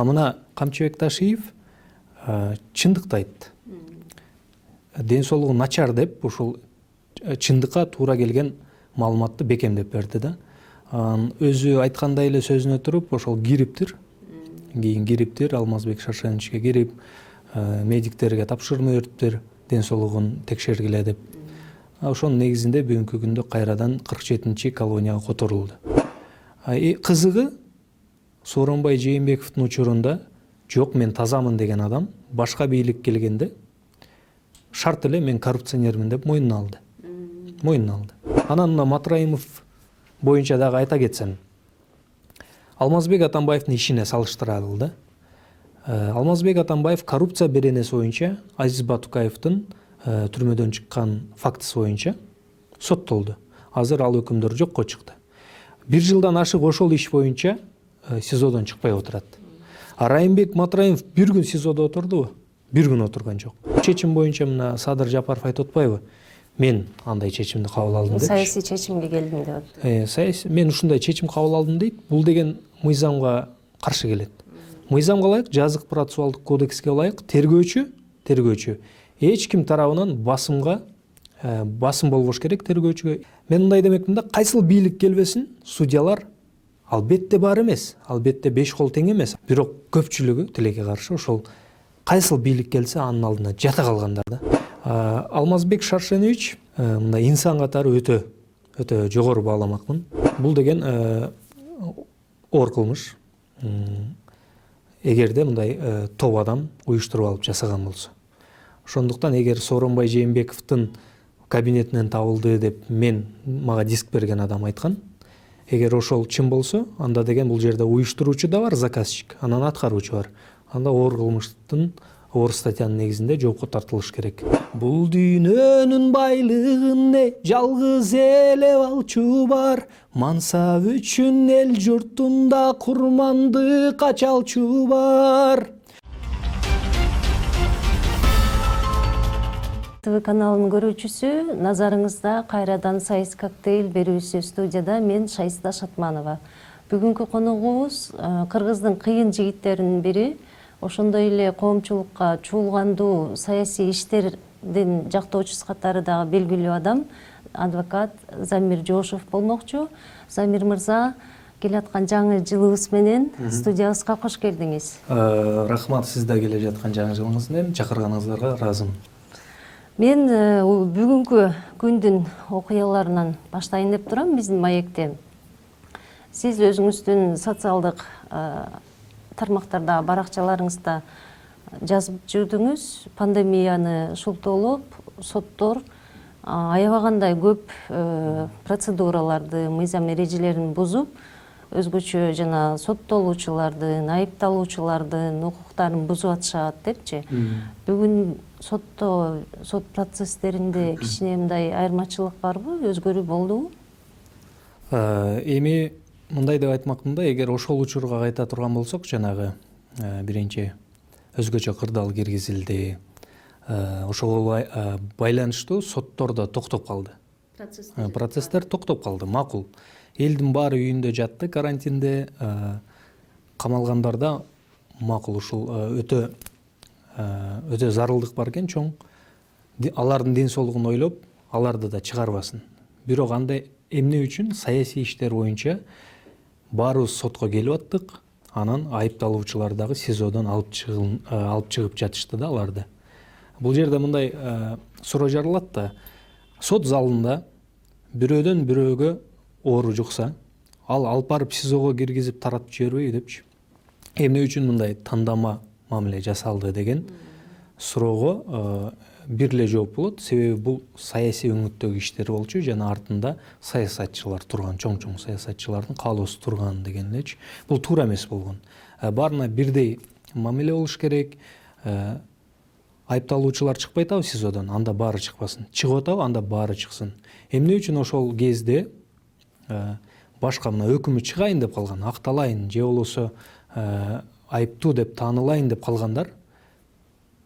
мына Камчыбек Ташиев чындыкты айтты. Ден соолугу начар деп ушул чындыкка туура келген маалыматты бекемдеп берди да. Өзү айткандай эле сөзүнө туруп ошол кириптир. Кийин кириптир, Алмазбек Шаршеновичке кирип, медиктерге тапшырма бериптир, ден соолугун текшергиле деп. Ошонун негизинде бүгүнкү күндө кайрадан 47-чи колонияга которулду. Кызыгы Сооронбай Жээнбековдун учурунда жок мен тазамын деген адам башка бийлик келгенде шарт эле мен коррупционермин деп мойнуна алды. Анан мына Матраимов боюнча дагы айта кетсем, Алмазбек Атамбаевдин ишине салыштыралы. Алмазбек Атамбаев коррупция беренеси боюнча Азиз Батукаевдин түрмөдөн чыккан фактысы боюнча соттолду. Азыр ал өкүмдөр жокко чыкты. 1 жылдан ашык ошол иш боюнча СИЗОдон чыкпай отурат. Райымбек Матраимов бир күн СИЗОдо отурдубу? Бир күн отурган жок. Чечим боюнча мына Садыр Жапаров айтып атпайбы? Мен андай чечимди кабыл алдым деп. Саясий чечимге келдим деп. Мен ушундай чечим кабыл алдым дейт. Бул деген мыйзамга каршы келет. Мыйзамга ылайык, жазык процессуалдык кодекске ылайык тергөөчү эч ким тарабынан басым болбош керек тергөөчүгө. Мен мындай демекмин да, кайсыл бийлик келбесин, судьялар албетте бар эмес, албетте 5 кол тең эмес. Бирок көпчүлүгү тилекке каршы ошол кайсыл бийлик келсе анын алдына жата калгандар да. Алмазбек Шаршенович мындай инсан катары өтө жогору бааламакмын. Бул деген оор кылмыш. Эгерде мындай топ адам уюштуруп алып жасаган болсо. Ошондуктан эгер Сооронбай Жээнбековдун кабинетинен табылды деп мага диск берген адам айткан. Эгер ошол чын болсо, анда деген бул жерде уюштуруучу да бар, заказчик, анан аткаруучу бар. Анда оор кылмыштын оор статьянын негизинде жоопко тартылыш керек. Бул дүйнөнүн байлыгын жалгыз эле алчу бар. Мансап үчүн эл журтунда курмандык ачалчу бар. ТВ каналынын көрүүчүсү, назарыңызда кайрадан Сайыс коктейль берүүсү студияда мен Шайста Шатманова. Бүгүнкү коногубуз Кыргыздын кыйын жигиттеринин бири, ошондой эле коомчулукка чуулгандуу саясий иштердин жактоочусу катары дагы белгилүү адам, адвокат Замир Жошов болмокчу. Замир мырза, келаткан жаңы жылыбыз менен студиябызга кош келдиңиз. Рахмат, сиз да келе жаткан жаңы жылыңыз менен чакырганыңыздарга ыраазымын. Мен бүгүнкү күндүн окуяларынан баштайын деп турам биздин маекте. Сиз өзүңүздүн социалдык тармактарда, баракчаларыңызда жазып жүрдүңүз. Пандемияны шултоолоп, соттор аябагандай көп процедураларды, мыйзам эрежелерин бузуп, өзгөчө жана соттолуучулардын, айыпталуучулардын укуктарын бузуп атышат депчи. Бүгүн сот процесстеринде кичине мындай айырмачылык барбы, өзгөрүү болдубу? Эми мындай деп айтмакмын да, эгер ошол учурга кайта турган болсок, жанагы биринчи өзгөчө кырдаал киргизилди. Ошого байланыштуу соттор да токтоп калды. Процесстер токтоп калды, макул. Элдин баары үйүндө жатты, карантинде, камалгандарда макул ушул өтө зарылдык бар экен, чоң. Алардын ден соолугун ойлоп, аларды да чыгарбасын. Бирок андай эмне үчүн саясий иштер боюнча баарыбыз сотко келип аттык, анан айыпталуучулар дагы СИЗОдон алып чыгып жатышты да аларды. Бул жерде мындай суроо жаралат да, сот залында бирөөдөн бирөөгө оору жукса, ал алып барып СИЗОго киргизип таратып жибербейби депчи. Эмне үчүн мындай тандама мамиле жасалды деген суроого бир эле жооп болот. Себеби бул саясий өңүттөгү иштер болчу жана артында саясатчылар турган, чоң саясатчылардын каалоосу турган деген элечи. Бул туура эмес болгон. Баарына бирдей мамиле болуш керек. Айыпталуучулар чыкпай атабы СИЗОдон, анда баары чыкпасын. Чыгып атабы, анда баары чыксын. Эмне үчүн ошол кезде башка мына өкүмү чыгайын деп калган, акталайын же болбосо айыптуу деп таанылайын деп калгандар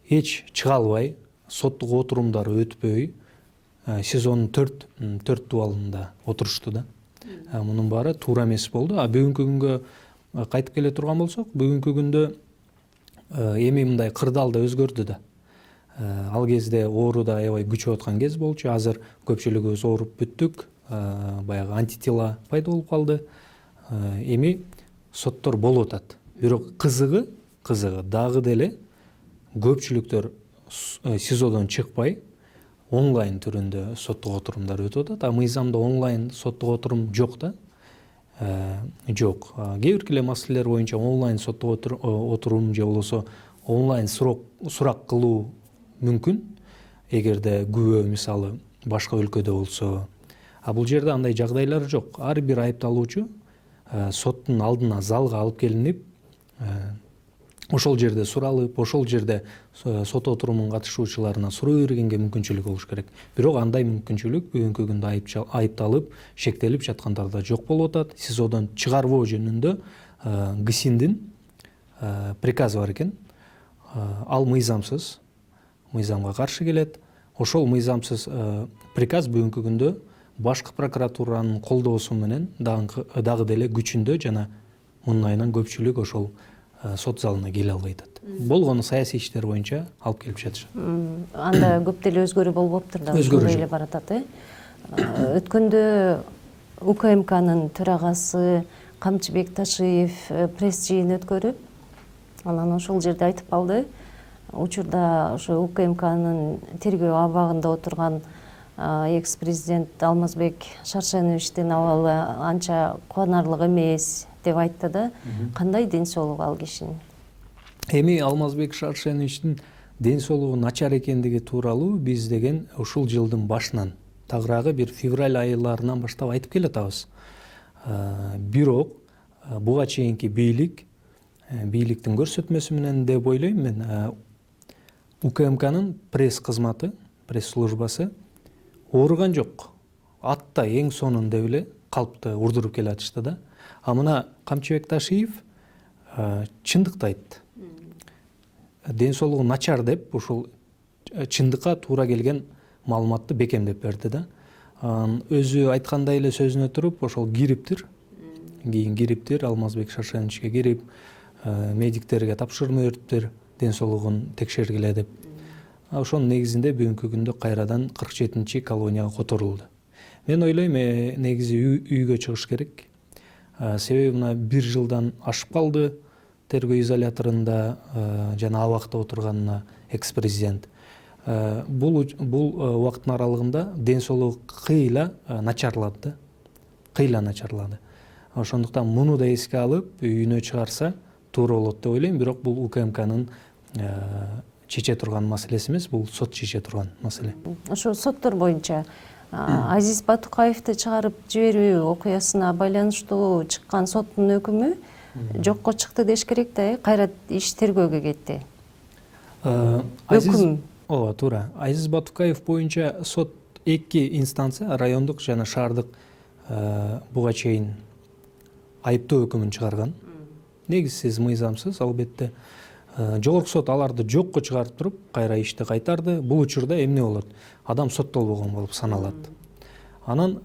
эч чыга албай, соттук отурумдар өтпөй, СИЗОнун төрт дубалында отурушту да. Мунун баары туура эмес болду. Бүгүнкү күнгө кайтып келе турган болсок, бүгүнкү күндө эми мындай кырдаал да өзгөрдү да. Ал кезде оору да аябай күчөп аткан кез болчу. Азыр көпчүлүгүбүз ооруп бүттүк. Баягы антитела пайда болуп калды. Эми соттор болуп атат. Бирок кызыгы дагы деле көпчүлүктөр СИЗОдон чыкпай онлайн түрүндө соттук отурумдар өтүп атат. Мыйзамда онлайн соттук отурум жок да. Жок. Кээ бир эле маселелер боюнча онлайн соттук отурум же болбосо онлайн сурак кылуу мүмкүн, эгерде күбө мисалы башка өлкөдө болсо. Бул жерде андай жагдайлар жок. Ар бир айыпталуучу соттун алдына залга алып келинип, ошол жерде суралып, ошол жерде сот отурумунун катышуучуларына суроо бергенге мүмкүнчүлүк болуш керек. Бирок андай мүмкүнчүлүк бүгүнкү күндө айыпталып, шектелип жаткандарда жок болуп атат. СИЗОдон чыгарбоо жөнүндө ГСИНдин приказы бар экен. Ал мыйзамсыз, мыйзамга каршы келет. Ошол мыйзамсыз приказ бүгүнкү күндө башкы прокуратуранын колдоосу менен дагы деле күчүндө жана мунун айынан көпчүлүк ошол сот залына келе албай атат. Болгону саясий иштер боюнча алып келип жатышат. Анда көп деле өзгөрүү болуп атыптыр да, өзгөрүү эле баратат. Өткөндө УКМКнын төрагасы Камчыбек Ташиев пресс жыйын өткөрүп, анан ошол жерде айтып калды. Учурда ошо УКМКнын тергөө абагында отурган экс-президент Алмазбек Шаршеновичтин абалы анча кубанарлык эмес деп айтты да. Кандай ден соолугу ал кишинин? Эми Алмазбек Шаршеновичтин ден соолугу начар экендиги тууралуу биз деген ушул жылдын башынан, тагыраагы бир февраль айларынан баштап айтып келатабыз. Бирок буга чейинки бийликтин көрсөтмөсү менен деп ойлойм мен, УКМКнын пресс кызматы, пресс службасы ооруган жок. Атта эң сонунда эле калпты урдуруп келе атышты да. Мына Камчыбек Ташиев чындыкты айтты. Ден соолугу начар деп ушул чындыкка туура келген маалыматты бекемдеп берди да. Өзү айткандай эле сөзүнө туруп, ошол кийин Алмазбек Шаршеновичке кирип, медиктерге тапшырма бериптир, ден соолугун текшергиле деп. Ошонун негизинде бүгүнкү күндө кайрадан 47-чи колонияга которулду. Мен ойлойм, негизи үйгө чыгыш керек. Себеби мына 1 жылдан ашып калды тергөө изоляторунда жана абакта отурганына экс-президент. Бул убакыттын аралыгында ден соолугу кыйла начарлады. Ошондуктан муну да эске алып, үйүнө чыгарса туура болот деп ойлойм. Бирок бул УКМКнын чече турган маселеси эмес, бул сот чече турган маселе. Ошо соттор боюнча Азиз Батукаевди чыгарып жиберүү окуясына байланыштуу чыккан соттун өкүмү жокко чыкты деш керек да, кайра иш тергөөгө кетти. Өкүм. Ооба, туура. Азиз Батукаев боюнча сот 2 инстанция, райондук жана шаардык, буга чейин айыптоо өкүмүн чыгарган. Негизсиз, мыйзамсыз, албетте. Жогорку сот аларды жокко чыгарып туруп, кайра ишти кайтарды. Бул учурда эмне болот? Адам соттолбогон болуп саналат. Анан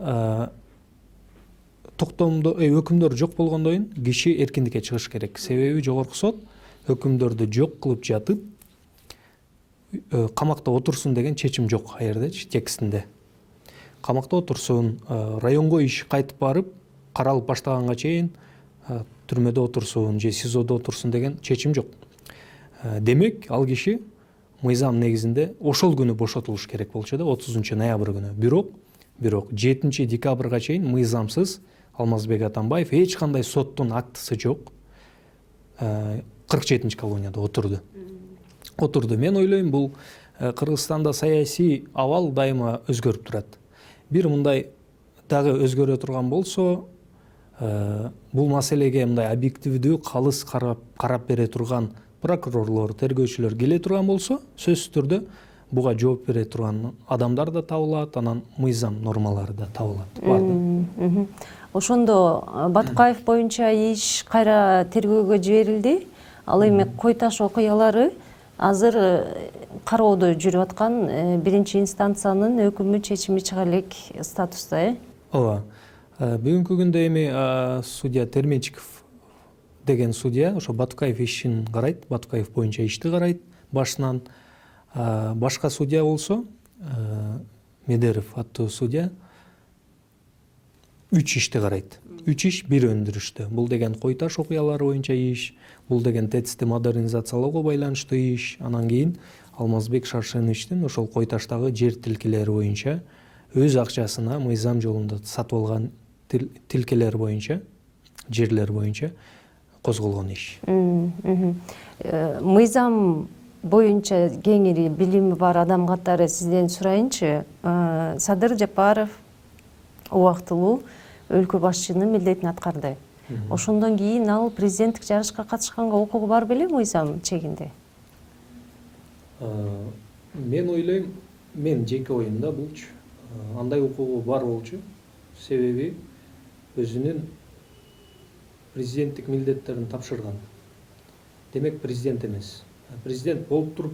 токтомдо өкүмдөр жок болгондон кийин киши эркиндикке чыгыш керек. Себеби жогорку сот өкүмдөрдү жок кылып жатып, камакта отурсун деген чечим жок аердечи, текстинде. Камакта отурсун, районго иш кайтып барып, каралып баштаганга чейин түрмөдө отурсун же СИЗОдо отурсун деген чечим жок. Демек, ал киши мыйзам негизинде ошол күнү бошотулуш керек болчу да, 30-ноябрь күнү. Бирок 7-декабрга чейин мыйзамсыз Алмазбек Атамбаев эч кандай соттун актысы жок 47-чи колонияда отурду. Мен ойлойм, бул Кыргызстанда саясий абал дайыма өзгөрүп турат. Бир мындай дагы өзгөрө турган болсо, бул маселеге мындай объективдүү, калыс карап бере турган прокурорлор, тергөөчүлөр келе турган болсо, сөзсүз түрдө буга жооп бере турган адамдар да табылат, анан мыйзам нормалары да табылат. Ошондо Батукаев боюнча иш кайра тергөөгө жиберилди. Ал эми Кой Таш окуялары азыр кароодо жүрүп аткан 1-чи инстанциянын өкүмү, чечими чыга элек статуста, Ооба. Бүгүнкү күндө эми судья Терменчиков деген судья ошо Батукаев ишин карайт, Батукаев боюнча ишти карайт башынан. Башка судья болсо Медеров аттуу судья 3 ишти карайт. 3 иш бир өндүрүштө. Бул деген кой таш окуялары боюнча иш, бул деген ТЭЦти модернизациялоого байланыштуу иш. Анан кийин Алмазбек Шаршеновичтин ошол кой таштагы жер тилкелери боюнча өз акчасына мыйзам жолунда сатып алган тилкелер боюнча, жерлер боюнча козголгон иш. Мыйзам боюнча кеңири билими бар адам катары сизден сурайынчы, Садыр Жапаров убактылуу өлкө башчынын милдетин аткарды. Ошондон кийин ал президенттик жарышка катышканга укугу бар беле мыйзам чегинде? Мен ойлойм, мен жеке оюмда булчу андай укугу бар болчу. Себеби өзүнүн президенттик милдеттерин тапшырган. Демек президент эмес. Президент болуп туруп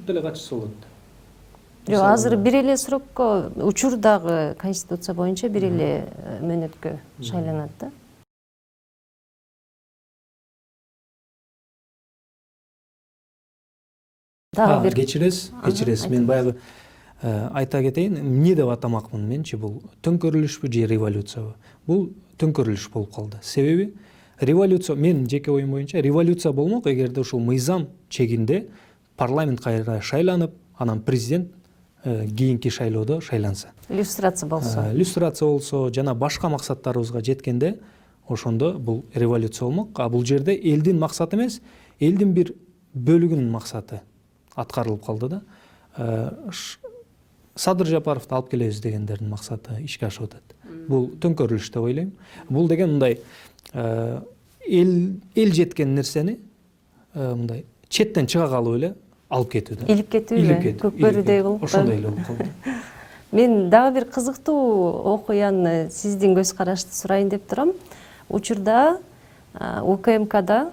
деле катышса болот. Жок, азыр бир эле срокко учурдагы конституция боюнча бир эле мөөнөткө шайланат да. Дагы бир кечиресиз. Мен баягы айта кетейин, эмне деп атамакмын менчи, бул төңкөрүлүшпү же революциябы? Бул төңкөрүлүш болуп калды. Себеби революция, мен жеке оюм боюнча, революция болмок эгерде ушул мыйзам чегинде парламент кайра шайланып, анан президент кийинки шайлоодо шайланса. Иллюстрация болсо, жана башка максаттарыбызга жеткенде, ошондо бул революция болмок. А бул жерде элдин максаты эмес, элдин бир бөлүгүнүн максаты аткарылып калды да. Садыр Жапаровду алып келебиз дегендердин максаты ишке ашып атат. Бул төңкөрүлүш деп ойлойм. Бул деген мындай эл жеткен нерсени мындай четтен чыга калып эле алып кетүү да. Илип кетүү, көкбөрүдөй болуп. Ошондой эле болуп калды. Мен дагы бир кызыктуу окуяны, сиздин көз карашты сурайын деп турам. Учурда УКМКда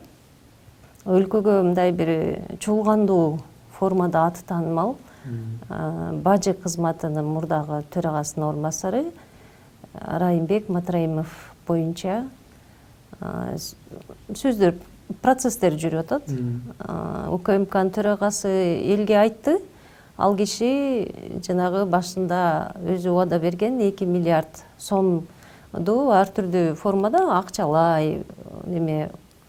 өлкөгө мындай бир чуулгандуу формада аты таанымал бажы кызматынын мурдагы төрагасынын орун басары Райымбек Матраимов боюнча сөздөр, процесстер жүрүп атат. УКМКнын төрагасы элге айтты, ал киши жанагы башында өзү убада берген 2 миллиард сомду ар түрдүү формада акчалай,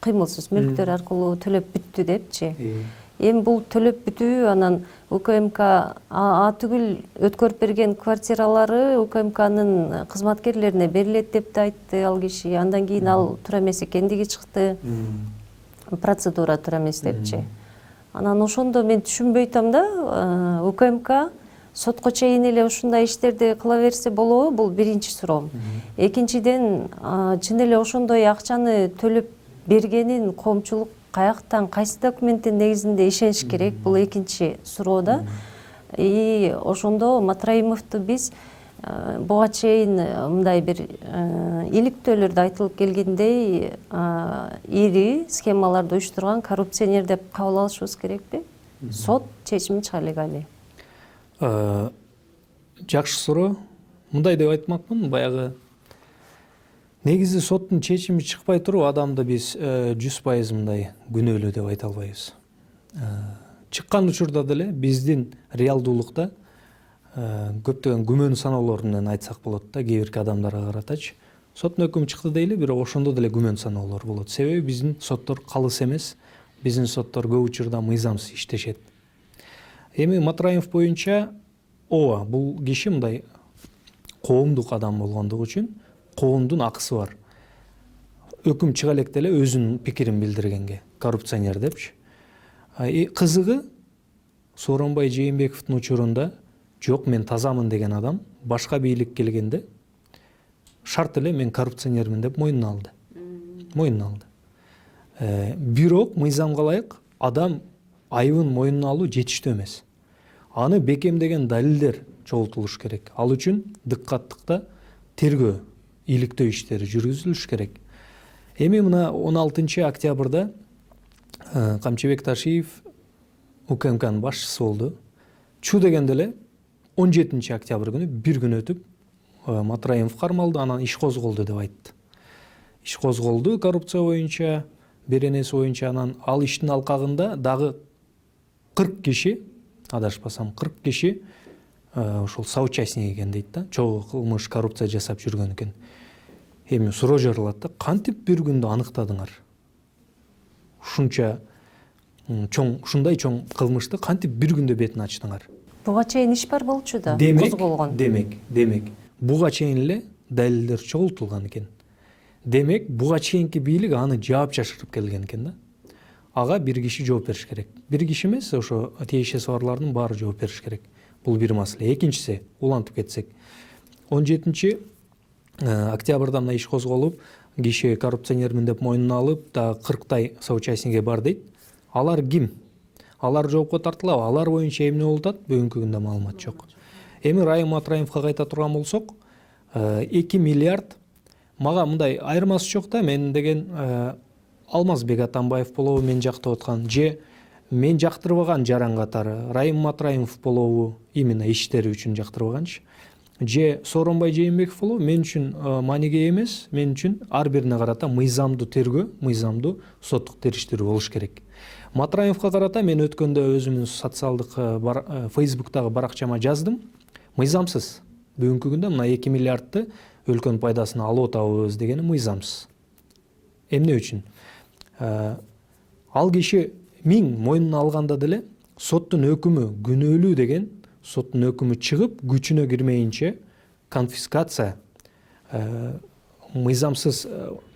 кыймылсыз мүлктөр аркылуу төлөп бүттү депчи. Эми бул төлөп бүтүү, анан УКМК түгүл өткөрүп берген квартиралары УКМКнын кызматкерлерине берилет деп да айтты ал киши. Андан кийин ал туура эмес экендиги чыкты. Процедура туура эмес депчи. Анан ошондо мен түшүнбөй атам да, УКМК сотко чейин эле ушундай иштерди кыла берсе болобу? Бул биринчи суроом. Экинчиден, чын эле ошондой акчаны төлөп бергенин коомчулук каяктан, кайсы документтин негизинде ишениш керек? Бул экинчи суроо да. Ошондо Матраимовду биз буга чейин мындай бир иликтөөлөрдө айтылып келгендей ири схемаларды уюштурган коррупционер деп кабыл алышыбыз керекпи? Сот чечими чыга элек али. Жакшы суроо. Мындай деп айтмакмын, баягы негизи соттун чечими чыкпай туруп адамды биз 100% мындай күнөөлүү деп айта албайбыз. Чыккан учурда деле биздин реалдуулукта көптөгөн күмөн саноолор менен айтсак болот да, кээ бирки адамдарга каратачы. Соттун өкүмү чыкты дейли, бирок ошондо деле күмөн саноолор болот. Себеби биздин соттор калыс эмес, биздин соттор көп учурда мыйзамсыз иштешет. Эми Матраимов боюнча ооба, бул киши мындай коомдук адам болгондугу үчүн коомдун акысы бар. Өкүм чыга элек деле өзүнүн пикирин билдиргенге, коррупционер депчи. Кызыгы Сооронбай Жээнбековдун учурунда жок, мен тазамын деген адам башка бийлик келгенде шарт эле мен коррупционермин деп мойнуна алды. Бирок мыйзамга ылайык адам айыбын мойнуна алуу жетиштүү эмес. Аны бекемдеген далилдер чогултулуш керек. Ал үчүн дыккаттыкта тергөө, иликтөө иштери жүргүзүлүш керек. Эми мына 16 октябрда Камчыбек Ташиев УКМКнын башчысы болду. Чу дегенде эле 17 октябрь күнү бир күн өтүп Матраимов кармалды, анан иш козголду деп айтты. иш козголду коррупция боюнча, беренеси боюнча. Анан ал иштин алкагында дагы 40 киши, адашпасам 40 киши ошол соучастник экен дейт да, чогуу кылмыш коррупция жасап жүргөн экен. Эми суроо жаралат да, кантип бир күндө аныктадыңар? Ушунча чоң, ушундай чоң кылмышты кантип бир күндө бетин ачтыңар? Буга чейин иш бар болчу да, козголгон. Демек, буга чейин эле далилдер чогултулган экен. Демек, буга чейинки бийлик аны жаап жашырып келген экен да. Ага бир киши жооп бериш керек. Бир киши эмес, ошо тиешеси барлардын баары жооп бериш керек. Бул бир маселе. Экинчиси, улантып кетсек, 17 октябрда мына иш козголуп, киши коррупционермин деп мойнуна алып, дагы 40 соучастниги бар дейт. Алар ким? Алар жоопко тартылабы? Алар боюнча эмне болуп атат? Бүгүнкү күндө маалымат жок. Эми Райым Матраимовго кайта турган болсок, 2 миллиард, мага мындай айырмасы жок да, мен деген Алмазбек Атамбаев болобу мен жактап аткан, же мен жактырбаган жаран катары Райым Матраимов болобу именно иштери үчүн жактырбаганчы, же Сооронбай Жээнбеков болобу мен үчүн мааниге эмес, мен үчүн ар бирине карата мыйзамдуу тергөө, мыйзамдуу соттук териштирүү болуш керек. Матраимовго карата мен өткөндө өзүмдүн социалдык Facebook'тагы баракчама жаздым. Мыйзамсыз. Бүгүнкү күндө мына 2 миллиардты өлкөнүн пайдасын алып атабыз дегени мыйзамсыз. Эмне үчүн? Ал киши 1000 мойнуна алганда деле соттун өкүмү күнөөлүү деген, соттун өкүмү чыгып күчүнө кирмейинче конфискация, мыйзамсыз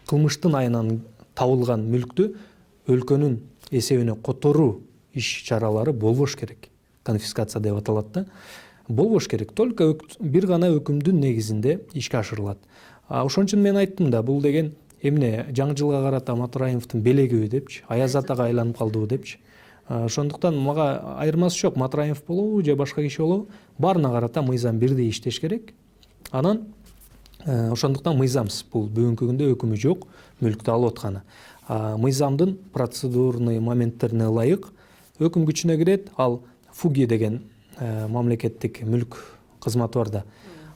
кылмыштын айынан табылган мүлктү өлкөнүн эсебине которуу иш чаралары болбош керек. Конфискация деп аталат да. Болбош керек. Только бир гана өкүмдүн негизинде ишке ашырылат. Ошон үчүн мен айттым да, бул деген эмне жаңы жылга карата Матраимовдун белегиби депчи, Аяз Атага айланып калдыбы депчи. Ошондуктан мага айырмасы жок, Матраимов болобу же башка киши болобу, баарына карата мыйзам бирдей иштеш керек. Анан ошондуктан мыйзамсыз, бул бүгүнкү күндө өкүмү жок мүлктү алып атканы. Мыйзамдын процедурный моменттерине ылайык өкүм күчүнө кирет. Ал ФУГИ деген мамлекеттик мүлк кызматы бар да.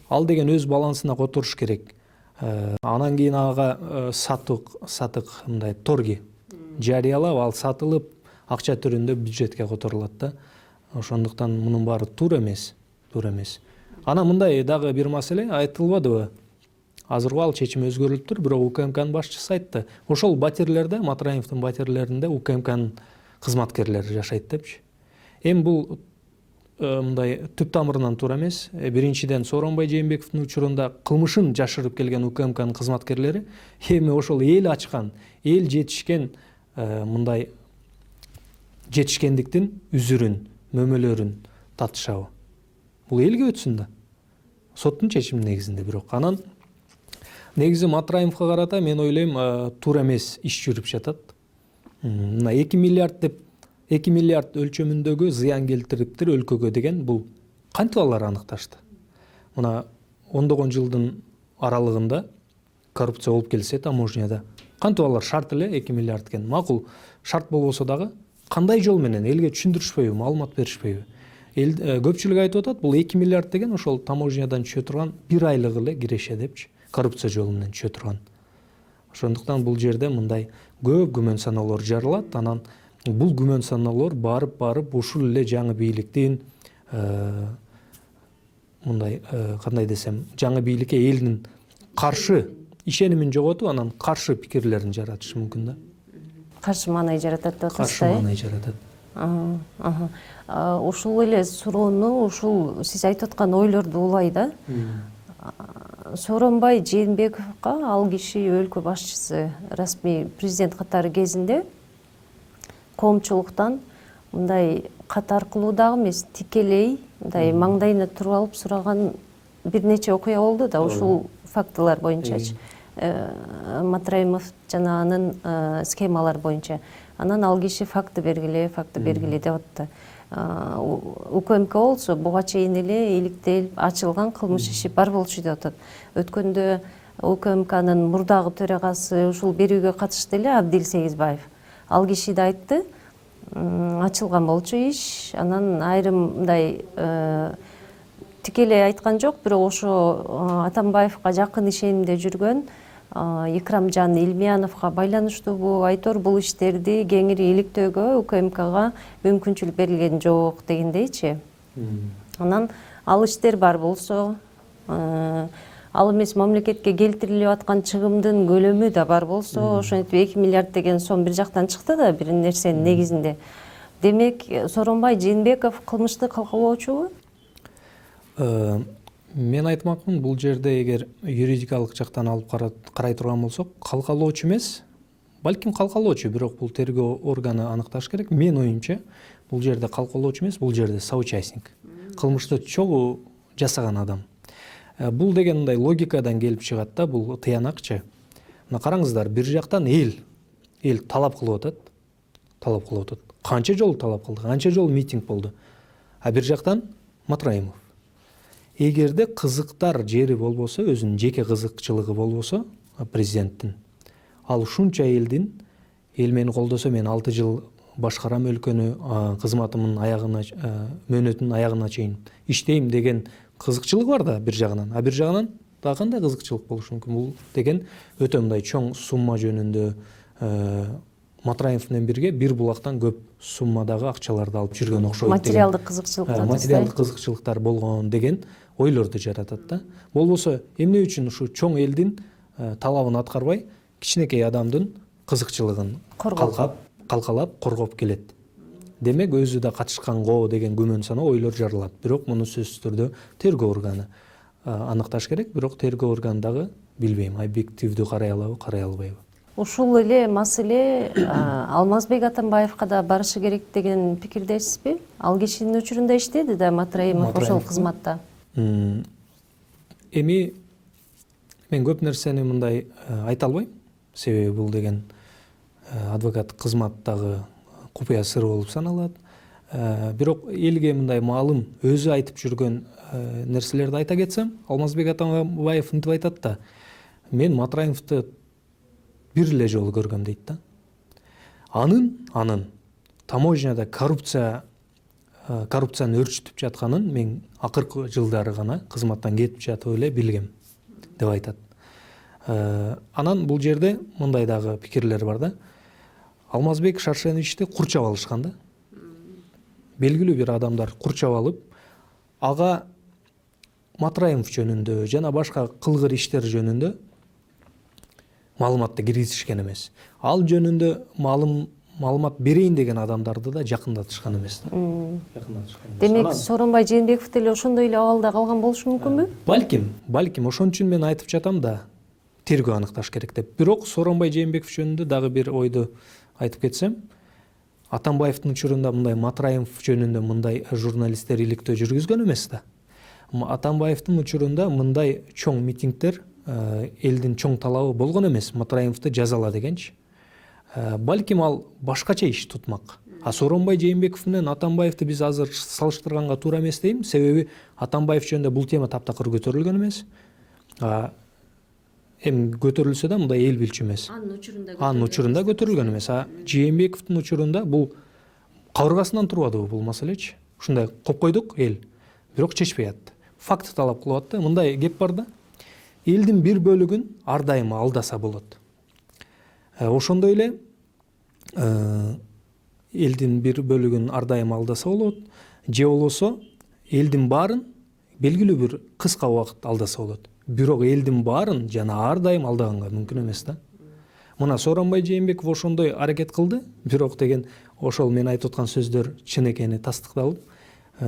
Ал деген өз балансына которуш керек. Анан кийин ага сатык мындай торги жарыялап, ал сатылып акча түрүндө бюджетке которулат да. Ошондуктан мунун баары туура эмес. Анан мындай дагы бир маселе айтылбадыбы? Азыр ал чечим өзгөрүлүптүр, бирок УКМКнын башчысы айтты. Ошол батирлерде, Матраимовдун батирлеринде УКМКнын кызматкерлери жашайт депчи. Эми бул мындай түп тамырынан туура эмес. Биринчиден Сооронбай Жээнбековдун учурунда кылмышын жашырып келген УКМКнын кызматкерлери эми ошол эл ачкан, эл жетишкен мындай жетишкендиктин үзүрүн, мөмөлөрүн татышабы? Бул элге өтсүн да. Соттун чечими негизинде бирок. Анан негизи Матраимовго карата мен ойлойм туура эмес иш жүрүп жатат. Мына 2 миллиард деп 2 миллиард өлчөмүндөгү зыян келтириптир өлкөгө деген, бул кантип алар аныкташты? Мына ондогон жылдын аралыгында коррупция болуп келсе таможняда, кантип алар шарт эле 2 миллиард экен? Макул шарт болбосо дагы кандай жол менен элге түшүндүрүшпөйбү, маалымат беришпейби? Көпчүлүк айтып атат, бул 2 миллиард деген ошол таможнядан түшө турган 1 айлык эле киреше депчи, коррупция жолу менен түшө турган. Ошондуктан бул жерде мындай көп күмөн саноолор жаралат. Анан бул күмөн саноолор барып ушул эле жаңы бийликтин мындай кандай десем, жаңы бийликке элдин каршы ишенимин жоготуп, анан каршы пикирлерин жаратышы мүмкүн да. Каршы маанай жаратат деп атасыз Каршы маанай жаратат. Ушул эле суроону, ушул сиз айтып аткан ойлорду улай да. Сооронбай Жээнбековго ал киши өлкө башчысы, расмий президент катары кезинде коомчулуктан мындай кат аркылуу дагы эмес, тикелей мындай маңдайына туруп алып сураган бир нече окуя болду да, ушул фактылар боюнчачы. Матраимов жана анын схемалар боюнча. Анан ал киши факты бергиле деп атты. УКМК болсо буга чейин эле иликтелип ачылган кылмыш иши бар болчу деп атат. Өткөндө УКМКнын мурдагы төрагасы ушул берүүгө катышты эле, Абдил Сегизбаев. Ал киши да айтты, ачылган болчу иш. Анан айрым мындай тикелей айткан жок, бирок ошо Атамбаевга жакын ишенимде жүргөн Икрамжан Илмияновго байланыштуубу айтор бул иштерди кеңири иликтөөгө УКМКга мүмкүнчүлүк берилген жок дегендейчи. Анан ал иштер бар болсо, ал эмес мамлекетке келтирилип аткан чыгымдын көлөмү да бар болсо, ошентип 2 миллиард деген сом бир жактан чыкты да бир нерсенин негизинде. Демек, Сооронбай Жээнбеков кылмышты калкалоочубу? Мен айтмакмын, бул жерде эгер юридикалык жактан алып карай турган болсок, калкалоочу эмес, балким калкалоочу, бирок бул тергөө органы аныкташ керек. Мен оюмча, бул жерде калкалоочу эмес, бул жерде соучастник. Кылмышты чогуу жасаган адам. Бул деген мындай логикадан келип чыгат да, бул тыянакчы. Мына караңыздар, бир жактан эл талап кылып атат. Канча жолу талап кылды, канча жолу митинг болду. А бир жактан Матраимов. Эгерде кызыктар жери болбосо, өзүнүн жеке кызыкчылыгы болбосо, президенттин, ал ушунча эл мени колдосо, мен 6 жыл башкарам өлкөнү, кызматымдын аягына, мөөнөтүнүн аягына чейин иштейм деген кызыкчылык бар да бир жагынан. А бир жагынан дагы кандай кызыкчылык болушу мүмкүн? Бул деген өтө мындай чоң сумма жөнүндө Матраимов менен бирге бир булактан көп суммадагы акчаларды алып жүргөн окшойт. Материалдык кызыкчылыктар. Материалдык кызыкчылыктар болгон деген ойлорду жаратат да. Болбосо эмне үчүн ушу чоң элдин талабын аткарбай, кичинекей адамдын кызыкчылыгын калкалап коргоп келет. Демек, өзү да катышканго деген күмөн саноо ойлор жаралат. Бирок муну сөзсүз түрдө тергөө органы аныкташ керек. Бирок тергөө органы дагы билбейм, объективдүү карай алабы, карай албайбы. Ушул эле маселе Алмазбек Атамбаевга да барышы керек деген пикирдесизби? Ал кишинин учурунда иштеди да Матраимов ошол кызматта. Эми мен көп нерсени мындай айта албайм. Себеби бул деген адвокаттык кызматтагы купуя сыр болуп саналат. Бирок элге мындай маалым өзү айтып жүргөн нерселерди айта кетсем, Алмазбек Атамбаев мынтип айтат да, мен Матраимовду бир эле жолу көргөм дейт да. Анын таможняда коррупцияны өрчүтүп жатканын мен акыркы жылдары гана кызматтан кетип жатып эле билгем деп айтат. Анан бул жерде мындай дагы пикирлер бар да. Алмазбек Шаршеновичти курчап алышкан да. Белгилүү бир адамдар курчап алып, ага Матраимов жөнүндө жана башка кылгыр иштер жөнүндө маалыматты киргизишкен эмес. Ал жөнүндө маалымат берейин деген адамдарды да жакындатышкан эмес. Демек, Сооронбай Жээнбеков деле ошондой эле абалда калган болушу мүмкүнбү? Балким, ошон үчүн мен айтып жатам да, тергөө аныкташ керек деп. Бирок Сооронбай Жээнбеков жөнүндө дагы бир ойду айтып кетсем, Атамбаевдин учурунда мындай Матраимов жөнүндө мындай журналисттер иликтөө жүргүзгөн эмес да. Атамбаевдин учурунда мындай чоң митингдер, элдин чоң талабы болгон эмес, Матраимовду жазала дегенчи. Балким ал башкача иш тутмак. А Сооронбай Жээнбеков менен Атамбаевду биз азыр салыштырганга туура эмес дейм, себеби Атамбаев жөнүндө бул тема таптакыр көтөрүлгөн эмес. Эми көтөрүлсө да мындай эл билчү эмес. Анын учурунда көтөрүлгөн эмес. А Жээнбековдун учурунда бул кабыргасынан турбадыбы бул маселечи? Ушундай коп койдук эл, бирок чечпей атты. Факт талап кылып атты. Мындай кеп бар да. Элдин бир бөлүгүн ар дайыма алдаса болот. Ошондой эле элдин бир бөлүгүн ар дайыма алдаса болот, же болбосо элдин баарын белгилүү бир кыска убакыт алдаса болот. Бирок элдин баарын жана ар дайым алдаганга мүмкүн эмес да. Мына Сооронбай Жээнбеков ошондой аракет кылды, бирок деген ошол мен айтып аткан сөздөр чын экени тастыкталып,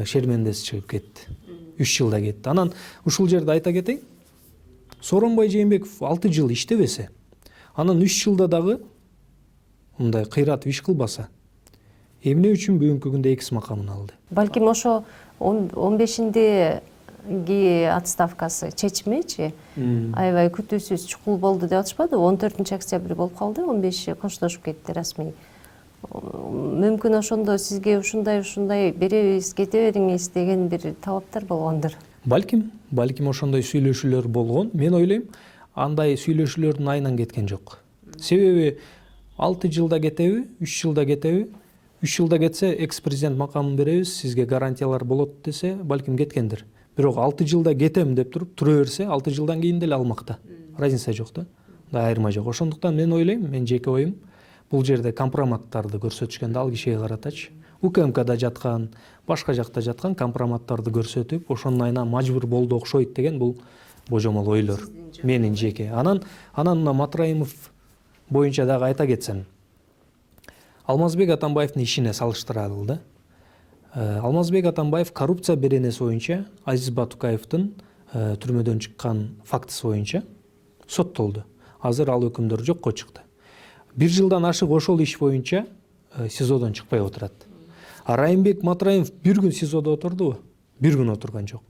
шермендеси чыгып кетти. 3 жылда кетти. Анан ушул жерде айта кетейин. Сооронбай Жээнбеков 6 жыл иштебесе, анан 3 жылда дагы мындай кыйратып иш кылбаса, эмне үчүн бүгүнкү күндө экс макамын алды? Балким ошо 15-нде отставкасы чечимичи аябай күтүүсүз чукул болду деп атышпады? 14-октябрь болуп калды, 15 коштошуп кетти расмий. Мүмкүн ошондо сизге ушундай беребиз, кете бериңиз деген бир талаптар болгондур. Балким ошондой сүйлөшүүлөр болгон. Мен ойлойм, андай сүйлөшүүлөрдүн айынан кеткен жок. Себеби 6 жылда кетеби, 3 жылда кетеби? 3 жылда кетсе экс-президент макамын беребиз, сизге гарантиялар болот десе, балким кеткендир. Бирок 6 жылда кетем деп туруп тура берсе, 6 жылдан кийин деле алмакта. Разница жок да. да айырма жок. Ошондуктан мен ойлойм, мен жеке оюм, бул жерде компроматтарды көрсөтүшкөндө ал кишиге каратачы. УКМКда жаткан, башка жакта жаткан компроматтарды көрсөтүп, ошонун айынан мажбур болду окшойт деген бул божомол ойлор. Менин жеке. Анан мына Матраимов боюнча дагы айта кетсем, Алмазбек Атамбаевдин ишине салыштыралы да. Алмазбек Атамбаев коррупция беренеси боюнча Азиз Батукаевдин түрмөдөн чыккан фактысы боюнча соттолду. Азыр ал өкүмдөр жокко чыкты. 1 жылдан ашык ошол иш боюнча СИЗОдон чыкпай отурат. А Райымбек Матраимов 1 күн СИЗОдо отурдубу? 1 күн отурган жок.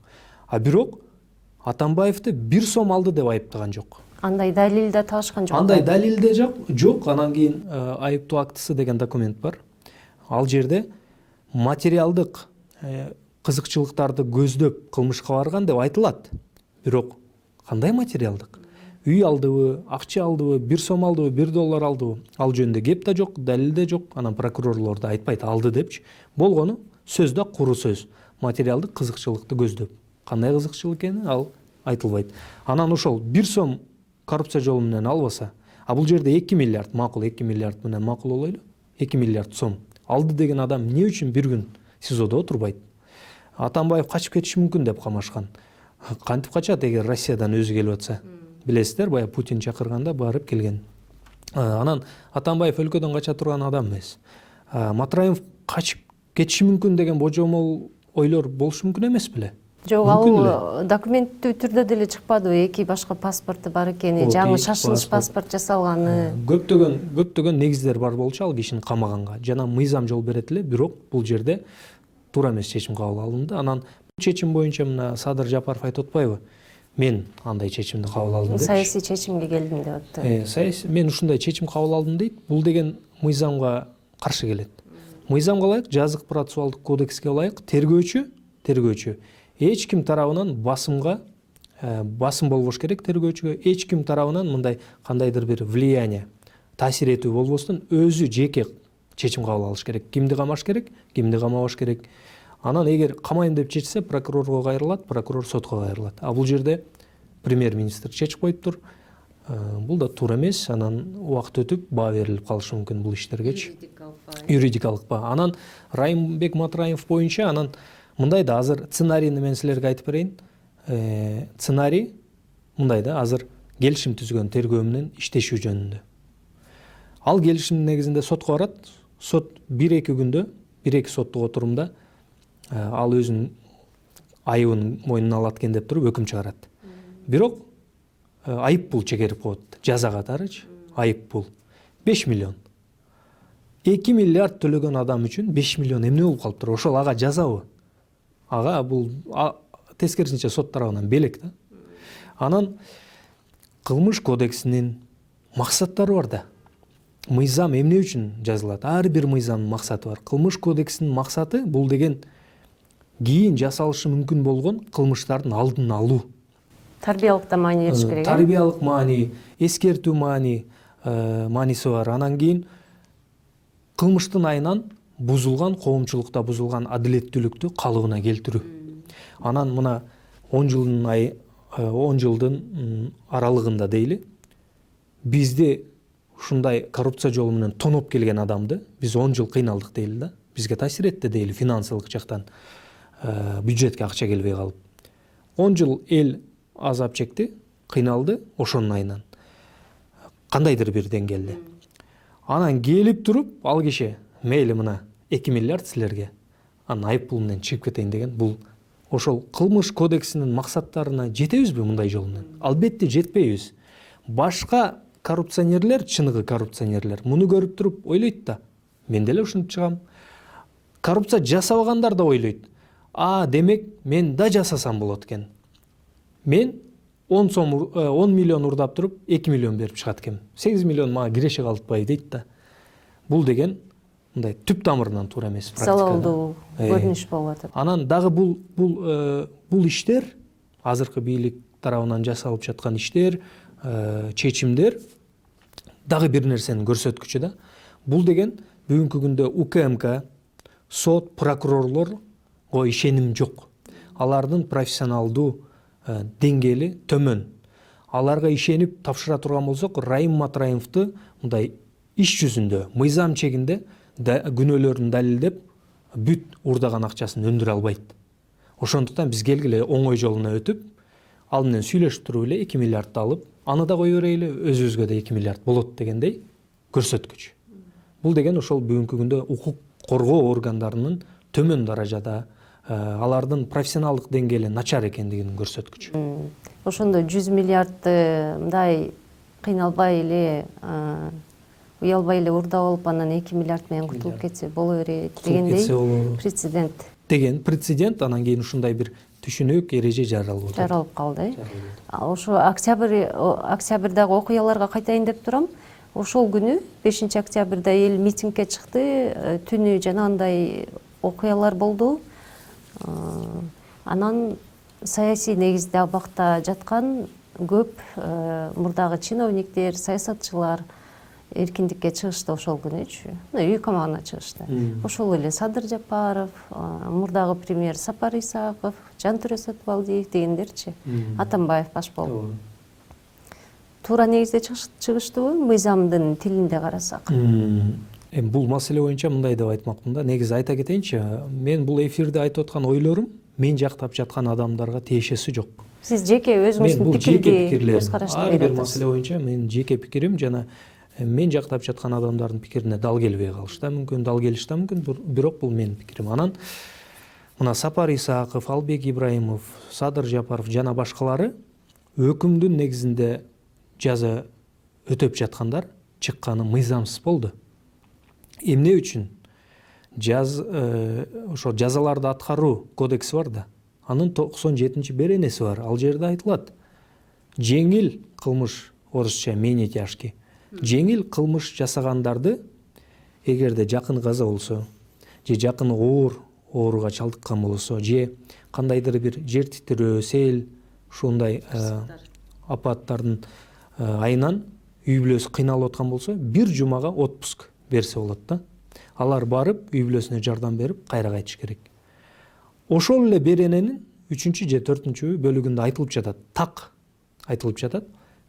А бирок Атамбаевди 1 сом алды деп айыптаган жок. Андай далил да табышкан жок. Андай далил да жок. Анан кийин айыптоо актысы деген документ бар. Ал жерде материалдык кызыкчылыктарды көздөп кылмышка барган деп айтылат. Бирок кандай материалдык? Үй алдыбы, акча алдыбы, 1 сом алдыбы, 1 доллар алдыбы? Ал жөнүндө кеп да жок, далил да жок. Анан прокурорлор да айтпайт алды депчи. Болгону сөз да куру сөз. Материалдык кызыкчылыкты көздөп. Кандай кызыкчылык экени ал айтылбайт. Анан ошол 1 сом коррупция жолу менен албаса, а бул жерде 2 миллиард, макул 2 миллиард менен макул болойлу. 2 миллиард сом алды деген адам эмне үчүн 1 күн СИЗОдо отурбайт? Атамбаев качып кетиши мүмкүн деп камашкан. Кантип качат эгер Россиядан өзү келип атса? Билесиздер, бая Путин чакырганда барып келген. Анан Атамбаев өлкөдөн кача турган адам эмес. Матраимов качып кетиши мүмкүн деген божомол ойлор болушу мүмкүн эмес беле? Жок, ал документтүү түрдө деле чыкпадыбы? 2 башка паспорту бар экени, жаңы шашылыш паспорт жасалганы. Көптөгөн негиздер бар болчу ал кишини камаганга. Жана мыйзам жол берет эле, бирок бул жерде туура эмес чечим кабыл алынды. Анан бул чечим боюнча мына Садыр Жапаров айтып атпайбы? Мен андай чечимди кабыл алдым деп. Саясий чечимге келдим деп атты. Мен ушундай чечим кабыл алдым дейт. Бул деген мыйзамга каршы келет. Мыйзамга ылайык, жазык процессуалдык кодекске ылайык тергөөчү эч ким тарабынан басым болбош керек тергөөчүгө, эч ким тарабынан мындай кандайдыр бир влияние, таасир этүү болбостон өзү жеке чечим кабыл алыш керек. Кимди камаш керек, кимди камабаш керек. Анан эгер камайм деп чечсе, прокурорго кайрылат, прокурор сотко кайрылат. А бул жерде премьер-министр чечип коюптур. Бул да туура эмес. Анан убакыт өтүп баа берилип калышы мүмкүн бул иштергечи. Юридикалык баа. Анан Райымбек Матраимов боюнча анан мындай да азыр сценарийни мен силерге айтып берейин. Сценарий мындай да азыр келишим түзгөн тергөө менен иштешүү жөнүндө. Ал келишимдин негизинде сотко барат. Сот 1-2 күндө, 1-2 соттук отурумда ал өзүнүн айыбын мойнуна алат экен деп туруп өкүм чыгарат. Бирок айып пул чегерип коет. Жаза катарычы айып пул 5 миллион. 2 миллиард төлөгөн адам үчүн 5 миллион эмне болуп калыптыр? Ошол ага жазабы? Ага бул тескерисинче сот тарабынан белек да. Анан кылмыш кодексинин максаттары бар да. Мыйзам эмне үчүн жазылат? Ар бир мыйзамдын максаты бар. Кылмыш кодексинин максаты бул деген кийин жасалышы мүмкүн болгон кылмыштардын алдын алуу. Тарбиялык да маани бериш керек. Тарбиялык маани, эскертүү мааниси бар. Анан кийин кылмыштын айынан бузулган, коомчулукта бузулган адилеттүүлүктү калыбына келтирүү. Анан мына 10 жылдын аралыгында дейли, бизди ушундай коррупция жолу менен тоноп келген адамды биз 10 жыл кыйналдык дейли да. Бизге таасир этти дейли финансылык жактан, бюджетке акча келбей калып. 10 жыл эл азап чекти, кыйналды ошонун айынан. Кандайдыр бир деңгээлде. Анан келип туруп ал киши мейли мына 2 миллиард силерге анан айып пул менен чыгып кетейин деген, бул ошол кылмыш кодексинин максаттарына жетебизби мындай жол менен? Албетте жетпейбиз. Башка коррупционерлер, чыныгы коррупционерлер муну көрүп туруп ойлойт да. Мен деле ушинтип чыгам. Коррупция жасабагандар да ойлойт. Демек мен да жасасам болот экен. Мен 10 миллион урдап туруп 2 миллион берип чыгат экенмин. 8 миллион мага киреше калтпайбы дейт да. Бул деген мындай түп тамырынан туура эмес практикада. Залалдуу көрүнүш болуп атат. Анан дагы бул иштер, азыркы бийлик тарабынан жасалып жаткан иштер, чечимдер дагы бир нерсени көрсөткүчү да. Бул деген бүгүнкү күндө УКМК, сот, прокурорлорго ишеним жок. Алардын профессионалдуу деңгээли төмөн. аларга ишенип тапшыра турган болсок, Райым Матраимовду мындай иш жүзүндө, мыйзам чегинде күнөөлөрүн далилдеп, бүт урдаган акчасын өндүрө албайт. Ошондуктан биз келгиле оңой жолуна өтүп, ал менен сүйлөшүп туруп эле 2 миллиардты алып, аны да кое берели, өзүбүзгө да 2 миллиард болот дегендей көрсөткүч. Бул деген ошол бүгүнкү күндө укук коргоо органдарынын төмөн даражада, алардын профессионалдык деңгээли начар экендигинин көрсөткүчү. Ошондо 100 миллиардты мындай кыйналбай эле, уялбай эле урдап алып, анан 2 миллиард менен кутулуп кетсе боло берет дегендей прецедент. Деген прецедент, анан кийин ушундай бир түшүнүк, эреже жаралып калды. Ошо октябрдагы окуяларга кайтайын деп турам. Ошол күнү 5 октябрда эл митингге чыкты, түнү жанагындай окуялар болду. Анан саясий негизде абакта жаткан көп мурдагы чиновниктер, саясатчылар эркиндикке чыгышты ошол күнүчү. Үй камагына чыгышты. Ошол эле Садыр Жапаров, мурдагы премьер Сапар Исаков, Жантүрө Сатыбалдиев дегендерчи, Атамбаев баш болуп. Туура негизде чыгыштыбы, мыйзамдын тилинде карасак? Бул маселе боюнча мындай деп айтмакмын да. Негизи айта кетейинчи, мен бул эфирде айтып аткан ойлорум мен жактап жаткан адамдарга тиешеси жок. Сиз жеке өзүңүздүн пикирди, көз карашты берип атасыз. Ар бир маселе боюнча менин жеке пикирим жана мен жактап жаткан адамдардын пикирине дал келбей калышы да мүмкүн, дал келиши да мүмкүн, бирок бул менин пикирим. Анан мына Сапар Исаков, Албек Ибраимов, Садыр Жапаров жана башкалары өкүмдүн негизинде жаза өтөп жаткандар чыкканы мыйзамсыз болду. Эмне үчүн? Ошо жазаларды аткаруу кодекси бар да. Анын 97-беренеси бар. Ал жерде айтылат. Жеңил кылмыш, орусча менее тяжкий. Жеңил кылмыш жасагандарды эгерде жакын каза болсо, же жакын ооруга чалдыккан болсо, же кандайдыр бир жер титирөө, сел, ушундай апаттардын айынан үй бүлөсү кыйналып аткан болсо, 1 жумага отпуск берсе болот да. Алар барып, үй бүлөсүнө жардам берип, кайра кайтыш керек. Ошол эле берененин 3 же 4 бөлүгүндө айтылып жатат, так айтылып жатат.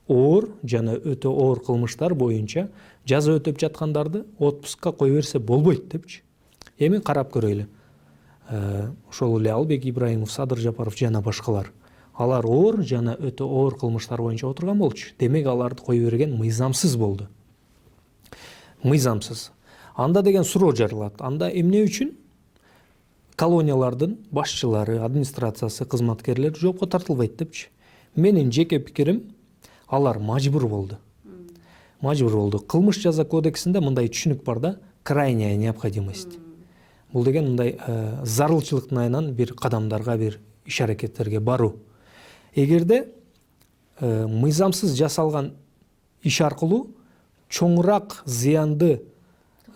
Оор жана өтө оор кылмыштар боюнча жаза өтөп жаткандарды отпускка кое берсе болбойт депчи. Эми карап көрөлү. Ошол эле Албек Ибраимов, Садыр Жапаров жана башкалар. Алар оор жана өтө оор кылмыштар боюнча отурган болчу. Демек аларды кое берген мыйзамсыз болду. Мыйзамсыз. Анда деген суроо жаралат. Анда эмне үчүн колониялардын башчылары, администрациясы, кызматкерлери жоопко тартылбайт депчи. Менин жеке пикирим, алар мажбур болду. Мажбур болду. Кылмыш жаза кодексинде мындай түшүнүк бар да, крайняя необходимость. Бул деген мындай зарылчылыктын айынан бир кадамдарга, бир иш-аракеттерге баруу. Эгерде мыйзамсыз жасалган иш аркылуу чоңураак зыянды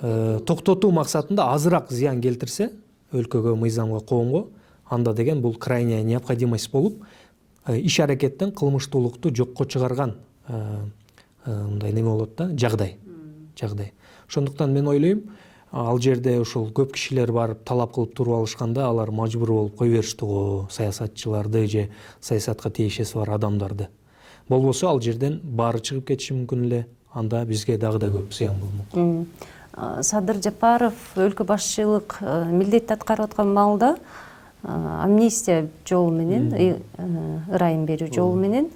токтотуу максатында азыраак зыян келтирсе өлкөгө, мыйзамга, коомго, анда деген бул крайняя необходимость болуп, иш-аракеттен кылмыштуулукту жокко чыгарган мындай неме болот да, жагдай. Ошондуктан мен ойлойм, ал жерде ушул көп кишилер барып талап кылып туруп алышканда, алар мажбур болуп кой беришти го саясатчыларды же саясатка тиешеси бар адамдарды. Болбосо ал жерден баары чыгып кетиши мүмкүн эле, анда бизге дагы да көп зыян болмок. Садыр Жапаров өлкө башчылык милдетти аткарып аткан маалда амнистия жолу менен, ырайым берүү жолу менен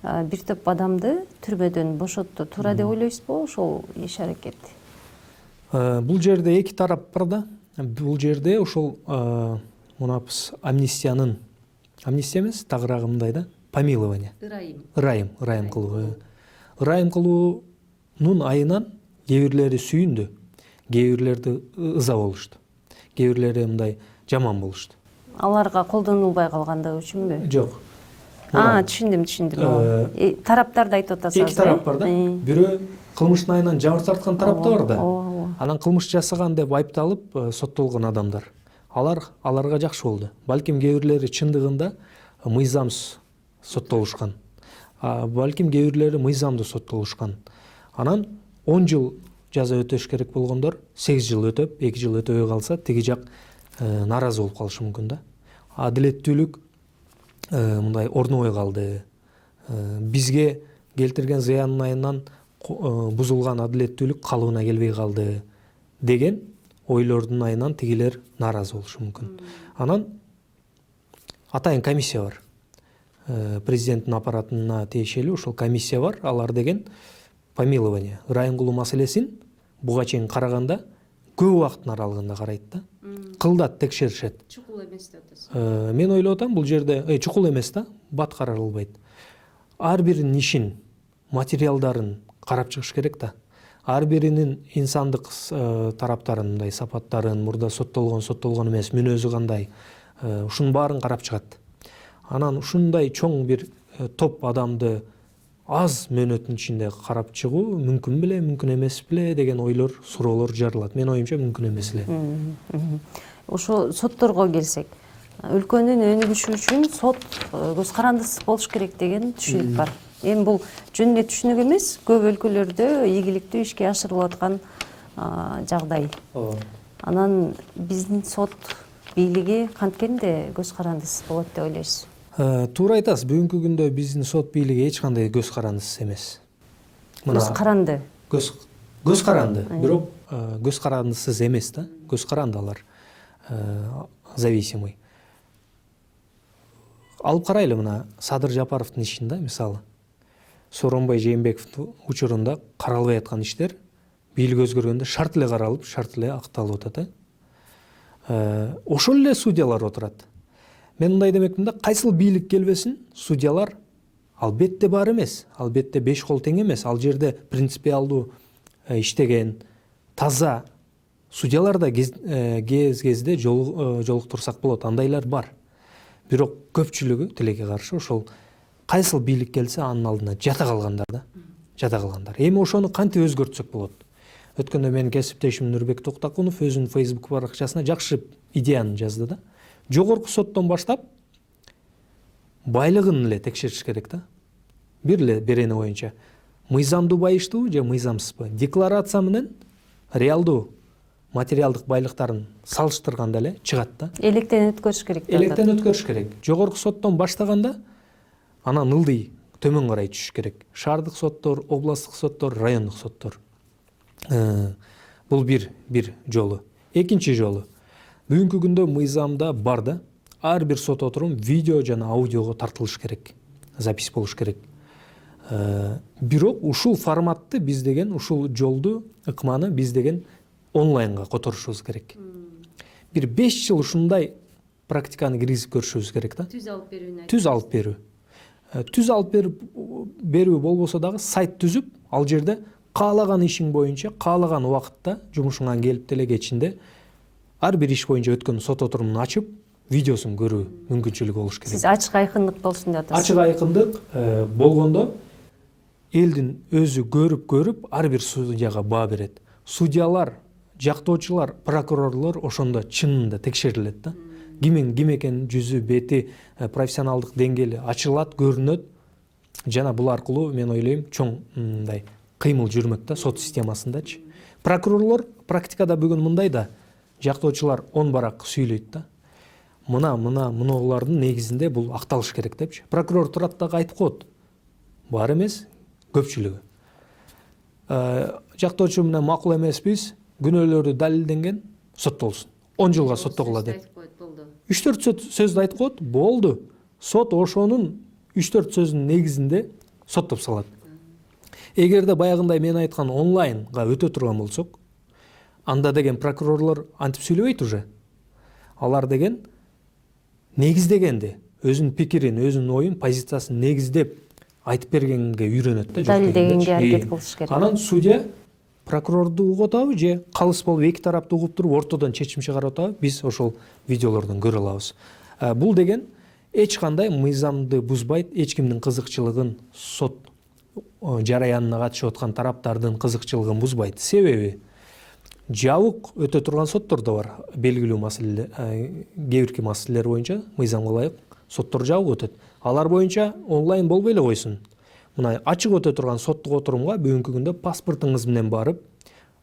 бир топ адамды түрмөдөн бошотту. Туура деп ойлойсузбу ошол иш-аракет? Бул жерде эки тарап бар да. Бул жерде ошол мунапыс амнистия эмес, тагыраагы мындай да, помилование. Ырайым кылуу. Ырайым кылуунун айынан кээ бирлери сүйүндү, кээ бирлери ыза болушту, кээ бирлери мындай жаман болушту. Аларга колдонулбай калгандыгы үчүнбү? Жок. Түшүндүм. Тараптарды айтып атасыз. Эки тарап бар да. Бирөө кылмыштын айынан жабыр тарткан тарап да бар да. Анан кылмыш жасаган деп айыпталып соттолгон адамдар. Аларга жакшы болду. Балким кээ бирлери чындыгында мыйзамсыз соттолушкан. Балким кээ бирлери мыйзамдуу соттолушкан. Анан 10 жыл жаза өтөш керек болгондор 8 жыл өтөп, 2 жыл өтөбөй калса, тиги жак наразы болуп калышы мүмкүн да. Адилеттүүлүк мындай орнобой калды, бизге келтирген зыянын айынан бузулган адилеттүүлүк калыбына келбей калды деген ойлордун айынан тигилер нааразы болушу мүмкүн. Анан атайын комиссия бар. Президенттин аппаратына тиешелүү ошол комиссия бар. Алар деген помилование, ырайын кылуу маселесин буга чейин караганда көп убакыттын аралыгында карайт да. Кылдат, текшеришет. Чукул эмес деп атасыз. Мен ойлоп атам, бул жерде чукул эмес да, бат каралбайт. Ар биринин ишин, материалдарын карап чыгыш керек да. Ар биринин инсандык тараптарын, мындай сапаттарын, мурда соттолгон эмес, мүнөзү кандай, ушунун баарын карап чыгат. Анан ушундай чоң бир топ адамды аз мөөнөттүн ичинде карап чыгуу мүмкүн беле, мүмкүн эмес беле деген ойлор, суроолор жарылат. Мен оюмча мүмкүн эмес эле. Ошо сотторго келсек, өлкөнүн өнүгүшү үчүн сот көз карандысыз болуш керек деген түшүнүк бар. Эми бул жөн эле түшүнүк эмес, көп өлкөлөрдө ийгиликтүү ишке ашырылып аткан жагдай. Анан биздин сот бийлиги канткенде көз карандысыз болот деп ойлойсуз? Туура айтасыз, бүгүнкү күндө биздин сот бийлиги эч кандай көз карандысыз эмес. Көз каранды. Көз каранды, бирок көз карандысыз эмес да. Көз каранды алар. Зависимый. Алып карайлы мына Садыр Жапаровдун ишин да, мисалы. Сооронбай Жээнбековдун учурунда каралбай аткан иштер бийлик өзгөргөндө шарт эле каралып, шарт эле акталып атат. Ошол эле судьялар отурат. Мен мындай демекмин да, кайсыл бийлик келбесин, судьялар албетте бар эмес, албетте 5 кол тең эмес. Ал жерде принципиалдуу иштеген, таза судьялар да кез-кезде жолуктурсак болот. Андайлар бар. Бирок көпчүлүгү тилекке каршы ошол кайсыл бийлик келсе анын алдына жата калгандар да. Жата калгандар. Эми ошону кантип өзгөртсөк болот? Өткөндө менин кесиптешим Нурбек Токтакунов өзүнүн Facebook баракчасына жакшы идеяны жазды да. Жогорку соттон баштап байлыгын эле текшериш керек да. Бир эле берени боюнча мыйзамдуу байыштуу же мыйзамсызбы? Декларация менен реалдуу материалдык байлыктарын салыштырганда эле чыгат да. Электен өткөрүш керек. Электен өткөрүш керек. Жогорку соттон баштаганда анан ылдый төмөн карай түшүш керек. Шаардык соттор, областтык соттор, райондук соттор. Бул бир жолу. Экинчи жолу. Бүгүнкү күндө мыйзамда бар да, ар бир сот отурум видео жана аудиого тартылыш керек. Запись болуш керек. Бирок ушул форматты биз деген, ушул жолду, ыкманы биз деген онлайнга которушубуз керек. Бир 5 жыл ушундай практиканы киргизип көрүшүбүз керек да. Түз алып берүү. Түз алып берүү болбосо дагы сайт түзүп, ал жерде каалаган ишиң боюнча, каалаган убакытта жумушуңан келип деле кечинде ар бир иш боюнча өткөн сот отурумун ачып, видеосун көрүү мүмкүнчүлүгү болуш керек. Сиз ачык айкындык болсун деп атасыз. Ачык айкындык болгондо элдин өзү көрүп ар бир судьяга баа берет. Судьялар, жактоочулар, прокурорлор ошондо чынында текшерилет да. Ким экенин жүзү, бети, профессионалдык деңгээли ачылат, көрүнөт. Жана бул аркылуу мен ойлойм чоң мындай кыймыл жүрмөк да сот системасындачы. Прокурорлор практикада бүгүн мындай да, жактоочулар он барак сүйлөйт да. Мунулардын негизинде бул акталыш керек депчи. Прокурор турат дагы айтып коет. Бар эмес, көпчүлүгү. Жактоочу менен макул эмеспиз, күнөөлөрү далилденген, соттолсун. 10 жылга соттогула деп. 3-4 сөздү айтып коет, болду. Сот ошонун 3-4 сөзүнүн негизинде соттоп салат. Эгерде баягындай мен айткан онлайнга өтө турган болсок, анда деген прокурорлор антип сүйлөбөйт уже. Алар деген негиздегенди, өзүнүн пикирин, өзүнүн оюн, позициясын негиздеп айтып бергенге үйрөнөт да. Далилдегенге аракет кылыш керек. Анан судья прокурорду угуп атабы же калыс болуп эки тарапты угуп туруп ортодон чечим чыгарып атабы, биз ошол видеолордон көрө алабыз. Бул деген эч кандай мыйзамды бузбайт, эч кимдин кызыкчылыгын, сот жараянына катышып аткан тараптардын кызыкчылыгын бузбайт. Себеби жабык өтө турган соттор да бар. Белгилүү маселелер, кээ бирки маселелер боюнча мыйзамга ылайык соттор жабык өтөт. Алар боюнча онлайн болбой эле койсун. Мына ачык өтө турган соттук отурумга бүгүнкү күндө паспортуңуз менен барып,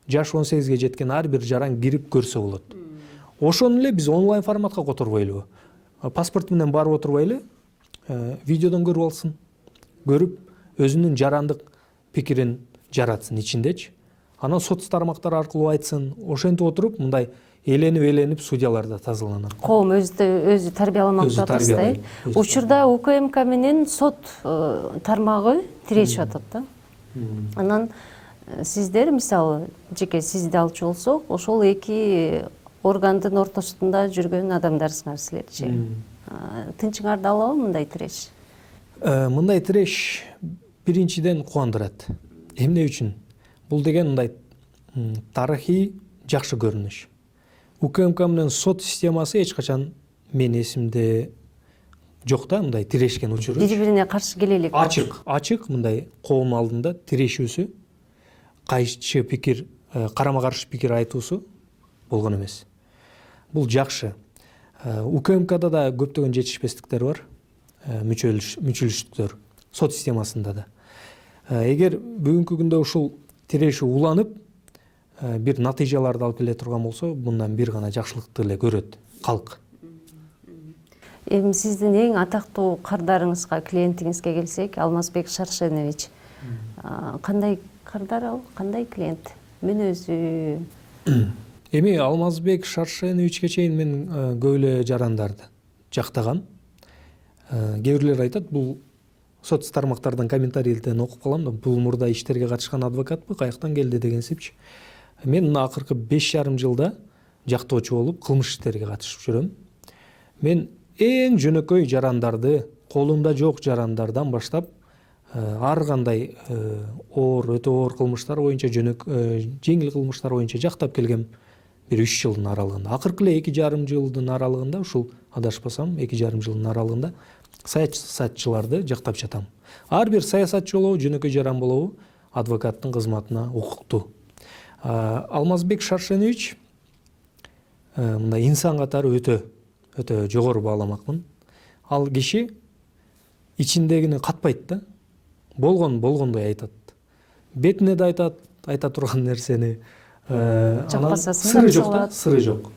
жаш 18ге жеткен ар бир жаран кирип көрсө болот. Ошону эле биз онлайн форматка которбойлубу? Паспорт менен барып отурбай эле видеодон көрүп алсын. көрүп өзүнүн жарандык пикирин жаратсын ичиндечи. Анан сот тармактар аркылуу айтсын. Ошентип отуруп мындай эленип судьяларда тазаланат. Коом өзү тарбияламакчы атасыз да. Учурда УКМК менен сот тармагы тирешип атат да. Анан сиздер мисалы жеке сизди алчу болсок, ошол эки органдын ортосунда жүргөн адамдарсыңар силерчи. Тынчыңарды алабы мындай тиреш? Мындай тиреш биринчиден кубандырат. Эмне үчүн? Бул деген мындай тарыхый жакшы көрүнүш. УКМК менен сот системасы эч качан менин эсимде жок да, мындай тирешкен учуру. Бири-бирине каршы келе элек. Ачык мындай коом алдында тирешүүсү, кайшы пикир, карама каршы пикир айтуусу болгон эмес. Бул жакшы. УКМКда да көптөгөн жетишпестиктер бар, мүчөлүштүктөр, сот системасында да. Эгер бүгүнкү күндө ушул тирешүү уланып, бир натыйжаларды алып келе турган болсо, мындан бир гана жакшылыкты эле көрөт калк. Эми сиздин эң атактуу кардарыңызга, клиентиңизге келсек, Алмазбек Шаршенович. Кандай кардар ал? Кандай клиент? Мүнөзү? Эми Алмазбек Шаршеновичке чейин мен көп эле жарандарды жактагам. Кээ бирлер айтат, бул сот тармактардан комментарийлерден окуп калам да, бул мурда иштерге катышкан адвокатпы, каяктан келди дегенсипчи. Мен мына акыркы 5,5 жылда жактоочу болуп, кылмыш иштерге катышып жүрөм. Мен эң жөнөкөй жарандарды, колумда жок жарандардан баштап, ар кандай өтө оор кылмыштар боюнча, жеңил кылмыштар боюнча жактап келгем. Бир 3 жылдын аралыгында. Акыркы эле 2,5 жылдын аралыгында, ушул адашпасам, 2,5 жылдын аралыгында саясатчыларды жактап жатам. Ар бир саясатчы болобу, жөнөкөй жаран болобу, адвокаттын кызматына укуктуу. Алмазбек Шаршенович мындай инсан катары өтө жогору бааламакмын. Ал киши ичиндегини катпайт да. Болгондой айтат. Бетине да айта турган нерсени. Сыры жок да, сыры жок.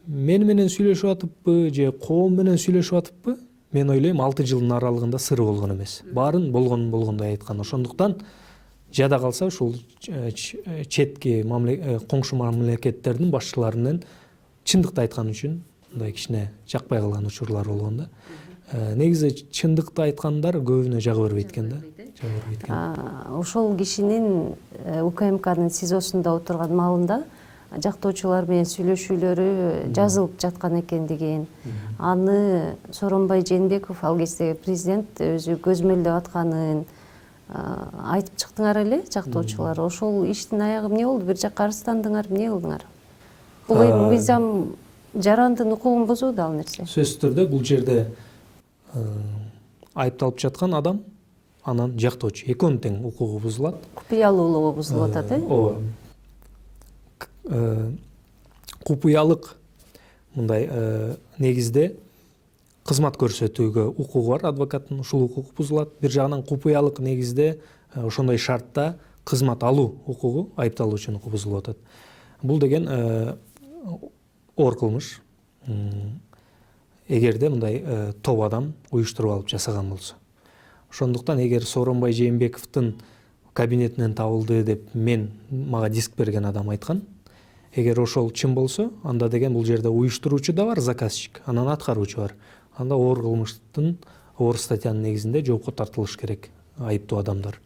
Мен менен сүйлөшүп атыппы же коом менен сүйлөшүп атыппы? Мен ойлойм 6 жылдын аралыгында сыры болгон эмес. Баарын болгондой айткан. Ошондуктан жада калса ушул четки коңшу мамлекеттердин башчыларынын чындыкты айткан үчүн мындай кичине жакпай калган учурлар болгон да. Негизи чындыкты айткандар көбүнө жагы бербейт экен да. Ошол кишинин УКМКнын СИЗОсунда отурган маалында жактоочулар менен сүйлөшүүлөрү жазылып жаткан экендигин, аны Сооронбай Жээнбеков ал кезде президент өзү көзмөлдөп атканын айтып чыктыңар эле жактоочулар. Ошол иштин аягы эмне болду? Бир жакка арыздандыңар, эмне кылдыңар? Бул эми мыйзам жарандын укугун бузууда ал нерсе. Сөзсүз түрдө бул жерде айыпталып жаткан адам, анан жактоочу экөөнүн тең укугу бузулат. Купуялуулугу бузулуп атат, ооба. Купуялык мындай негизде кызмат көрсөтүүгө укугу бар адвокаттын, ушул укугу бузулат. Бир жагынан купуялык негизде ошондой шартта кызмат алуу укугу, айыпталуучунун укугу бузулуп атат. Бул деген оор кылмыш. Эгерде мындай топ адам уюштуруп алып жасаган болсо. Ошондуктан эгер Сооронбай Жээнбековдун кабинетинен табылды деп мага диск берген адам айткан. Эгер ошол чын болсо, анда деген бул жерде уюштуруучу да бар, заказчик, анан аткаруучу бар. Анда оор кылмыштын, оор статьянын негизинде жоопко тартылыш керек айыптуу адамдар.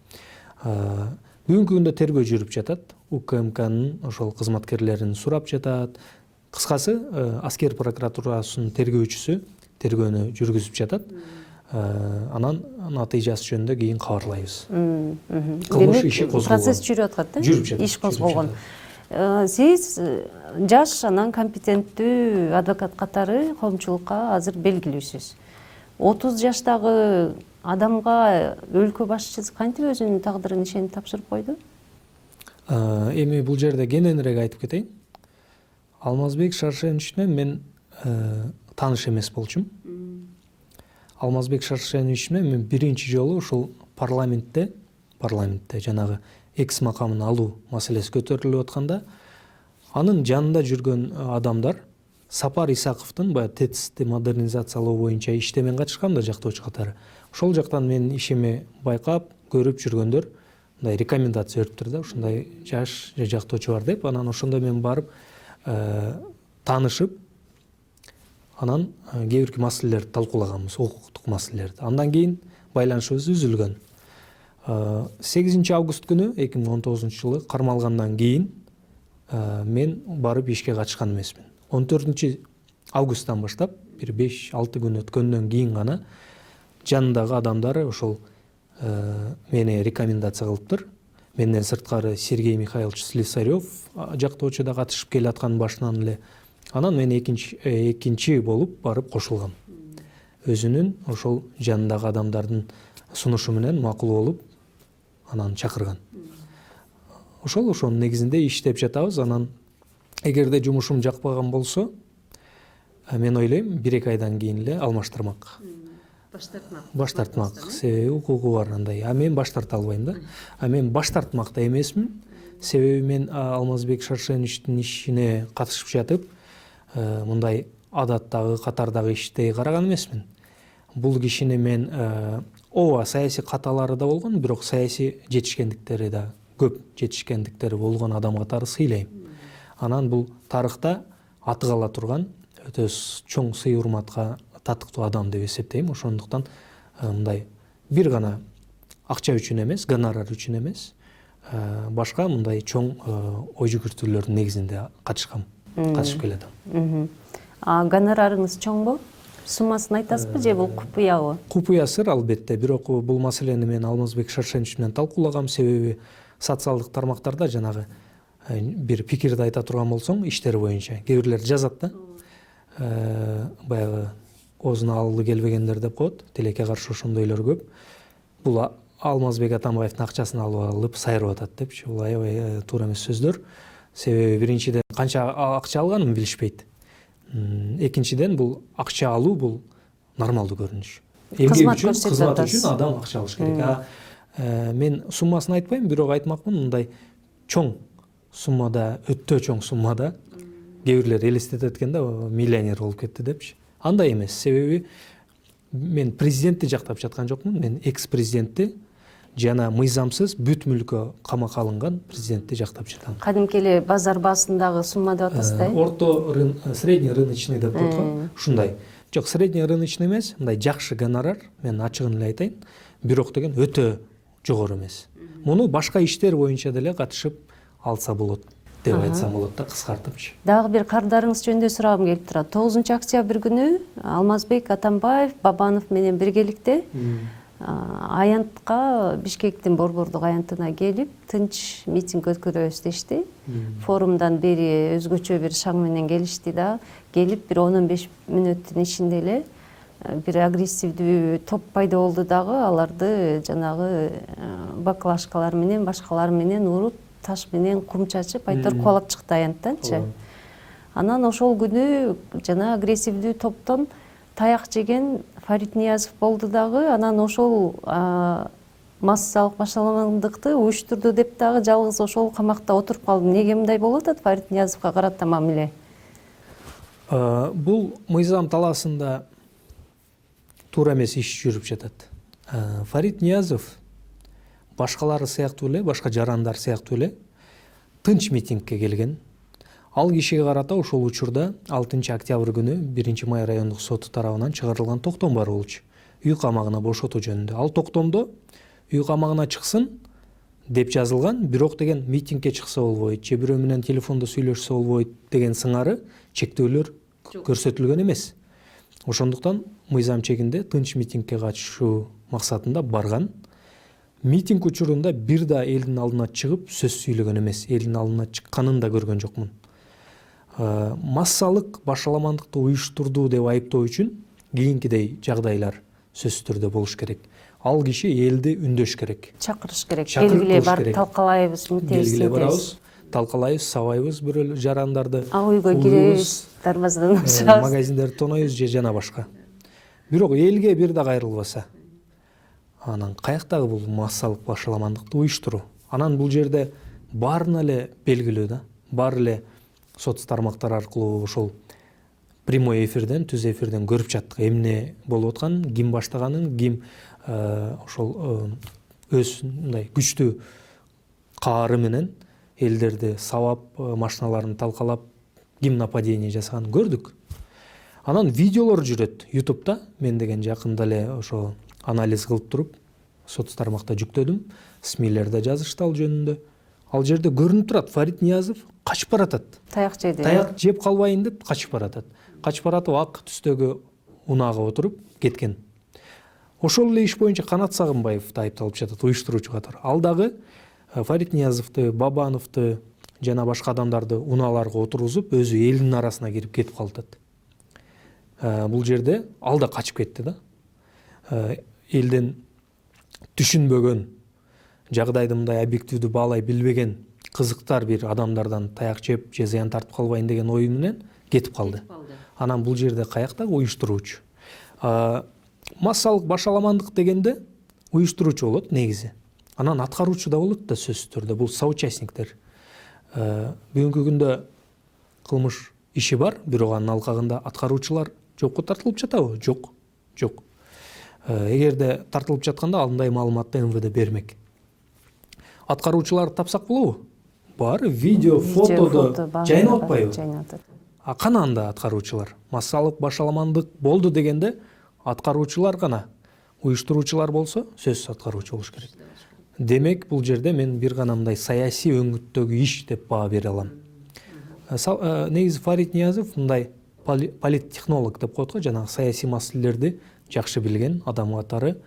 Бүгүнкү күндө тергөө жүрүп жатат. УКМКнын ошол кызматкерлерин сурап жатат. Кыскасы, аскер прокуратурасынын тергөөчүсү тергөөнү жүргүзүп жатат. Анан натыйжасы жөнүндө кийин кабарлайбыз. Кылмыш иши козголгон. Процесс жүрүп аткат да? Жүрүп жатат. Иш козголгон. Сиз жаш, анан компетенттүү адвокат катары коомчулукка азыр белгилүүсүз. 30 жаштагы адамга өлкө башчысы кантип өзүнүн тагдырын ишенип тапшырып койду? Эми бул жерде кененирээк айтып кетейин. Алмазбек Шаршенович менен мен тааныш эмес болчумун. Алмазбек Шаршенович менен мен биринчи жолу ушул парламентте жанагы экс макамын алуу маселеси көтөрүлүп атканда, анын жанында жүргөн адамдар Сапар Исаковдун баягы ТЭЦти модернизациялоо боюнча иштемен катышкам да жактоочу катары. Ошол жактан менин ишими байкап, көрүп жүргөндөр мындай рекомендация бериптир да, ушундай жаш жактоочу бар деп. Анан ошондо мен барып таанышып, анан кээ бирки маселелерди талкуулаганбыз, укуктук маселелерди. Андан кийин байланышыбыз үзүлгөн. 8 август күнү 2019 жылы кармалгандан кийин мен барып ишке катышкан эмесмин. 14 августтан баштап бир 5-6 күн өткөндөн кийин гана жанындагы адамдар ошол мени рекомендация кылыптыр. Менден сырткары Сергей Михайлович Слесарев жактоочу да катышып келаткан башынан эле. Анан мен экинчи болуп барып кошулгам. Өзүнүн ошол жанындагы адамдардын сунушу менен макул болуп анан чакырган. Ошонун негизинде иштеп жатабыз. Анан эгерде жумушум жакпаган болсо, мен ойлойм 1-2 айдан кийин эле алмаштырмак. Баш тартмак. Себеби укугу бар андай. Мен баш тарта албайм да. Мен баш тартмак да эмесмин. Себеби мен Алмазбек Шаршеновичтин ишине катышып жатып, мындай адаттагы катардагы иштей караган эмесмин. Бул кишини мен ооба саясий каталары да болгон, бирок саясий жетишкендиктери да көп жетишкендиктери болгон адам катары сыйлайм. Анан бул тарыхта аты кала турган өтө чоң сый урматка татыктуу адам деп эсептейм. Ошондуктан мындай бир гана акча үчүн эмес, гонорар үчүн эмес, башка мындай чоң ой жүгүртүүлөрдүн негизинде катышып келатам. Гонорарыңыз чоңбу? Суммасын айтасызбы же бул купуябы? Купуясыр албетте, бирок бул маселени мен Алмазбек Шаршенович менен талкуулагам. Себеби социалдык тармактарда жанагы бир пикирди айта турган болсоң, иштер боюнча кээ бирлер жазат да. Баягы оозуна алгы келбегендер деп коет. Тилекке каршы ошондойлор көп. Бул Алмазбек Атамбаевдин акчасын алып сайрап атат депчи. Бул аябай туура эмес сөздөр. Себеби биринчиден канча акча алганын билишпейт. Экинчиден бул акча алуу бул нормалдуу көрүнүш. Кызмат үчүн адам акча алыш керек. Мен суммасын айтпайм, бирок айтмакмын, мындай чоң суммада, өтө чоң суммада кээ бирлер элестетет экен да, миллионер болуп кетти депчи. Андай эмес. Себеби мен президентти жактап жаткан жокмун. Мен экс-президентти жана мыйзамсыз бүт мүлккө камакка алынган президентти жактап жатам. Кадимки эле базар баасындагы сумма деп атасыз да? Орто средний рыночный деп коет го. Ушундай. Жок, средний рыночный эмес, мындай жакшы гонорар, мен ачыгын эле айтайын. Бирок деген өтө жогору эмес. Муну башка иштер боюнча деле катышып алса болот деп айтсам болот да, кыскартыпчы. Дагы бир кардарыңыз жөнүндө сурагым келип турат. 9 октябрь күнү Алмазбек Атамбаев Бабанов менен биргеликте аянтка, Бишкектин борбордук аянтына келип, тынч митинг өткөрөбүз дешти. Форумдан бери өзгөчө бир шаң менен келишти да, келип бир 10-15 мүнөттүн ичинде эле бир агрессивдүү топ пайда болду дагы, аларды жанагы баклажкалар менен, башкалар менен уруп, таш менен кум чачып, айтор кубалап чыкты аянттанчы. Анан ошол күнү жана агрессивдүү топтон таяк жеген Фарид Ниязов болду дагы. Анан ошол массалык башаламандыкты уюштурду деп дагы жалгыз ошол камакта отуруп калды. Неге мындай болуп атат Фарид Ниязовго карата мамиле? Бул мыйзам талаасында туура эмес иш жүрүп жатат. Фарид Ниязов башкалары сыяктуу эле, башка жарандар сыяктуу эле тынч митингке келген. Ал кишиге карата ошол учурда 6 октябрь күнү 1 май райондук соту тарабынан чыгарылган токтом бар болчу. Үй камагына бошотуу жөнүндө. Ал токтомдо үй камагына чыксын деп жазылган, бирок деген митингке чыкса болбойт, же бирөө менен телефондо сүйлөшсө болбойт деген сыңары чектөөлөр көрсөтүлгөн эмес. Ошондуктан мыйзам чегинде тынч митингке катышуу максатында барган. Митинг учурунда бир да элдин алдына чыгып сөз сүйлөгөн эмес, элдин алдына чыкканын да көргөн жокмун. Массалык башаламандыкты уюштурду деп айыптоо үчүн кийинкидей жагдайлар сөзсүз түрдө болуш керек. Ал киши элди үндөш керек. Чакырыш керек. Келгиле барып талкалайбыз, келгиле барабыз, талкалайбыз, сабайбыз бирөө жарандарды. Үйгө киребиз, дарбазадан ашабыз. Магазиндерди тонойбуз же жана башка. Бирок элге бир да кайрылбаса, анан каяктагы бул массалык башаламандыкты уюштуруу? Анан бул жерде баарына эле белгилүү да, баары эле соц тармактар аркылуу ошол прямой эфирден, түз эфирден көрүп жаттык эмне болуп атканын, ким баштаганын, ким ошол өз мындай күчтүү каары менен элдерди сабап, машиналарын талкалап, ким нападение жасаганын көрдүк. Анан видеолор жүрөт YouTube'да. Мен деген жакында эле ошо анализ кылып туруп, соц тармакта жүктөдүм. СМИлерде жазышты ал жөнүндө. Ал жерде көрүнүп турат, Фарид Ниязов качып баратат. Таяк жеди. Таяк жеп калбайын деп качып баратат. Качып баратып ак түстөгү унаага отуруп кеткен. Ошол эле иш боюнча Канат Сагынбаев да айыпталып жатат, уюштуруучу катары. Ал дагы Фарид Ниязовду, Бабановду жана башка адамдарды унааларга отургузуп, өзү элдин арасына кирип кетип калдат. Бул жерде ал да качып кетти да. Элден түшүнбөгөн, жагдайды мындай объективдүү баалай билбеген кызыктар бир адамдардан таяк жеп, же зыян тартып калбайын деген ой менен кетип калды. Анан бул жерде каякта уюштуруучу. Массалык башаламандык дегенде уюштуруучу болот негизи. Анан аткаруучу да болот да сөзсүз түрдө. Бул соучастниктер. Бүгүнкү күндө кылмыш иши бар, бирок анын алкагында аткаруучулар жокко тартылып жатабы? Жок. Жок. Эгерде тартылып жатканда андай маалыматты МВД бермек. Аткаруучуларды тапсак болобу? Бар, видео, фотодо жайнап атпайбы? Жайнап. Кана анда аткаруучулар? Массалык башаламандык болду дегенде аткаруучулар гана. Уюштуруучулар болсо, сөзсүз аткаруучу болуш керек. Демек, бул жерде мен бир гана мындай саясий өңүттөгү иш деп баа бере алам. Негизи Фарид Ниязов мындай политтехнолог деп коет го, жанагы саясий маселелерди жакшы билген адам катары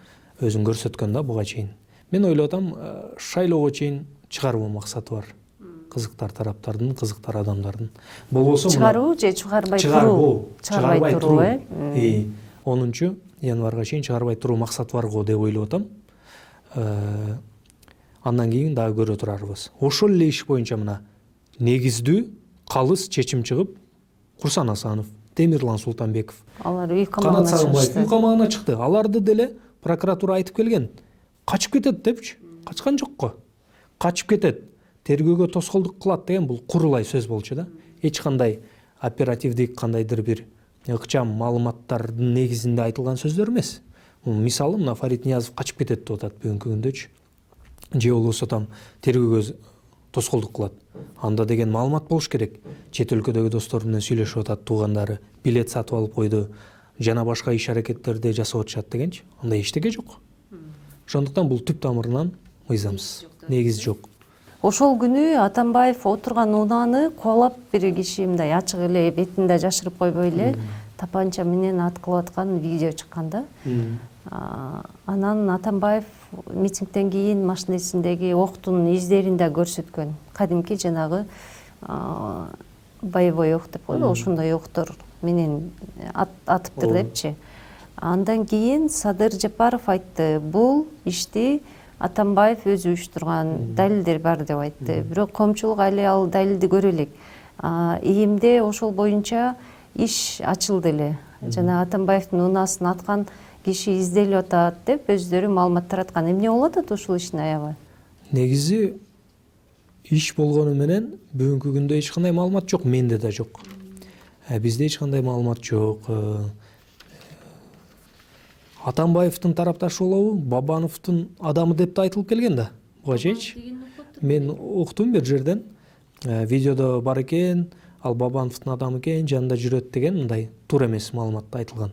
өзүн көрсөткөн да буга чейин. Мен ойлоп атам, шайлоого чейин чыгаруу максаты бар. Кызыктар тараптардын, кызыктар адамдардын. Болбосо чыгаруу же чыгарбай туруу? Чыгарбай туруу. 10 январга чейин чыгарбай туруу максат бар го деп ойлоп атам. Андан кийин дагы көрө турарбыз. Ошол эле иш боюнча мына негиздүү калыс чечим чыгып, Курсан Асанов, Темирлан Султанбеков, алар үй Канат Сагынбаев чыкты. үй камагына чыкты. Аларды деле прокуратура айтып келген. Качып кетет депчи. Качкан жок го. Качып кетет. Тергөөгө тоскоолдук кылат деген бул курулай сөз болчу да. Эч кандай оперативдик кандайдыр бир ыкчам маалыматтардын негизинде айтылган сөздөр эмес. Мисалы мына Фарид Ниязов качып кетет деп атат бүгүнкү күндөчү. Же болбосо там тергөөгө тоскоолдук кылат. Анда деген маалымат болуш керек. Чет өлкөдөгү достору менен сүйлөшүп атат, туугандары, билет сатып алып койду, жана башка иш аракеттерди жасап атышат дегенчи. Андай эчтеке жок. Ошондуктан бул түп тамырынан мыйзамсыз. Негизи жок. Ошол күнү Атамбаев отурган унааны кубалап бир киши мындай ачык эле бетинде жашырып койбой эле тапанча менен аткылап аткан видео чыккан да. Анан Атамбаев митингден кийин машинесиндеги октун издерин да көрсөткөн. Кадимки жанагы боевой ок деп коет, ошондой октор менен атыптыр депчи. Андан кийин Садыр Жапаров айтты, бул ишти Атамбаев өзү уюштурган, далилдер бар деп айтты. Бирок коомчулук али ал далилди көрө элек. Ийимде ошол боюнча иш ачылды эле. Жана Атамбаевдин унаасын аткан киши изделип атат деп өздөрү маалымат тараткан. Эмне болуп атат ушул иштин аягы? Негизи иш болгону менен бүгүнкү күндө эч кандай маалымат жок, менде да жок. Бизде эч кандай маалымат жок. Атамбаевдин тарапташы болобу, Бабановдун адамы деп да айтылып келген да. Буга чейинчи. Мен уктум бир жерден, видеодо бар экен, ал Бабановдун адамы экен, жанында жүрөт деген мындай туура эмес маалыматта айтылган.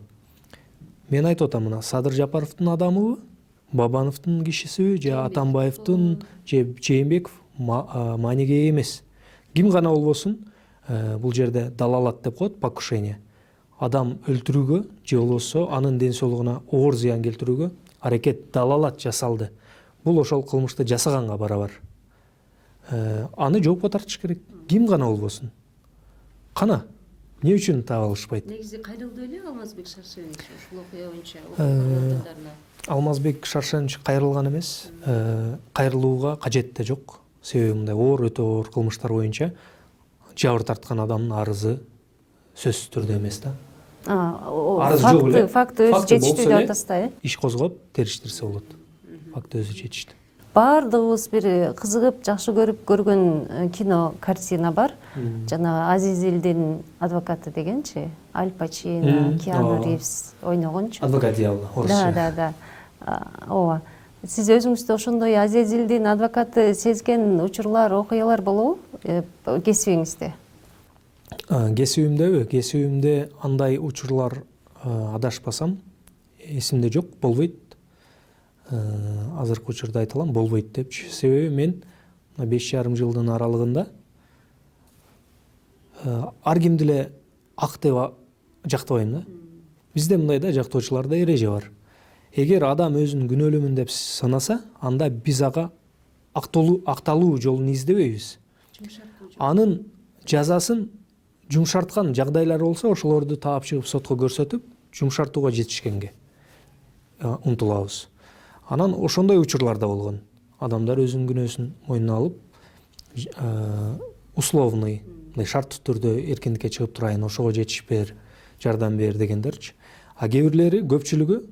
Мен айтып атам, мына Садыр Жапаровдун адамыбы, Бабановдун кишисиби, же Атамбаевдин, же Жээнбеков маанеге эмес. Ким гана болбосун, бул жерде далалат деп коет, покушение. Адам өлтүрүүгө же болбосо анын ден соолугуна оор зыян келтирүүгө аракет, далалат жасалды. Бул ошол кылмышты жасаганга барабар. Аны жоопко тартыш керек. Ким гана болбосун. Кана эмне үчүн таап алышпайт? Негизи кайрылды эле Алмазбек Шаршенович ушул окуя боюнча. Алмазбек Шаршенович кайрылган эмес. Кайрылууга кажет да жок. Себеби мындай оор, өтө оор кылмыштар боюнча жабыр тарткан адамдын арызы сөзсүз түрдө эмес да. Факты өзү жетиштүү деп атасызда, иш козгоп териштирсе болот. Факты өзү жетиштүү. баардыгыбыз бир кызыгып жакшы көрүп көргөн кино картина бар. Жана Азиз Элдин адвокаты дегенчи, Аль Пачино, Киану Ривз ойногончу. Адвокат дьявола, орусча. Да. Ооба. Сиз өзүңүздө ошондой Азиз Элдин адвокаты сезген учурлар, окуялар болобу кесибиңизде? Кесибимде андай учурлар адашпасам эсимде жок, болбойт. Азыркы учурда айта алам, болбойт депчи. Себеби мен 5,5 жылдын аралыгында ар кимди эле ак деп жактабайм да. Бизде мындай да жактоочуларда эреже бар. Эгер адам өзүн күнөөлүүмүн деп санаса, анда биз ага акталуу жолун издебейбиз. Анын жазасын жумшарткан жагдайлар болсо, ошолорду таап чыгып сотко көрсөтүп, жумшартууга жетишкенге умтулабыз. Анан ошондой учурлар да болгон. Адамдар өзүнүн күнөөсүн мойнуна алып, условный, шарттуу түрдө эркиндикке чыгып турайын, ошого жетишип бер, жардам бер дегендерчи. А кээ бирлери, көпчүлүгү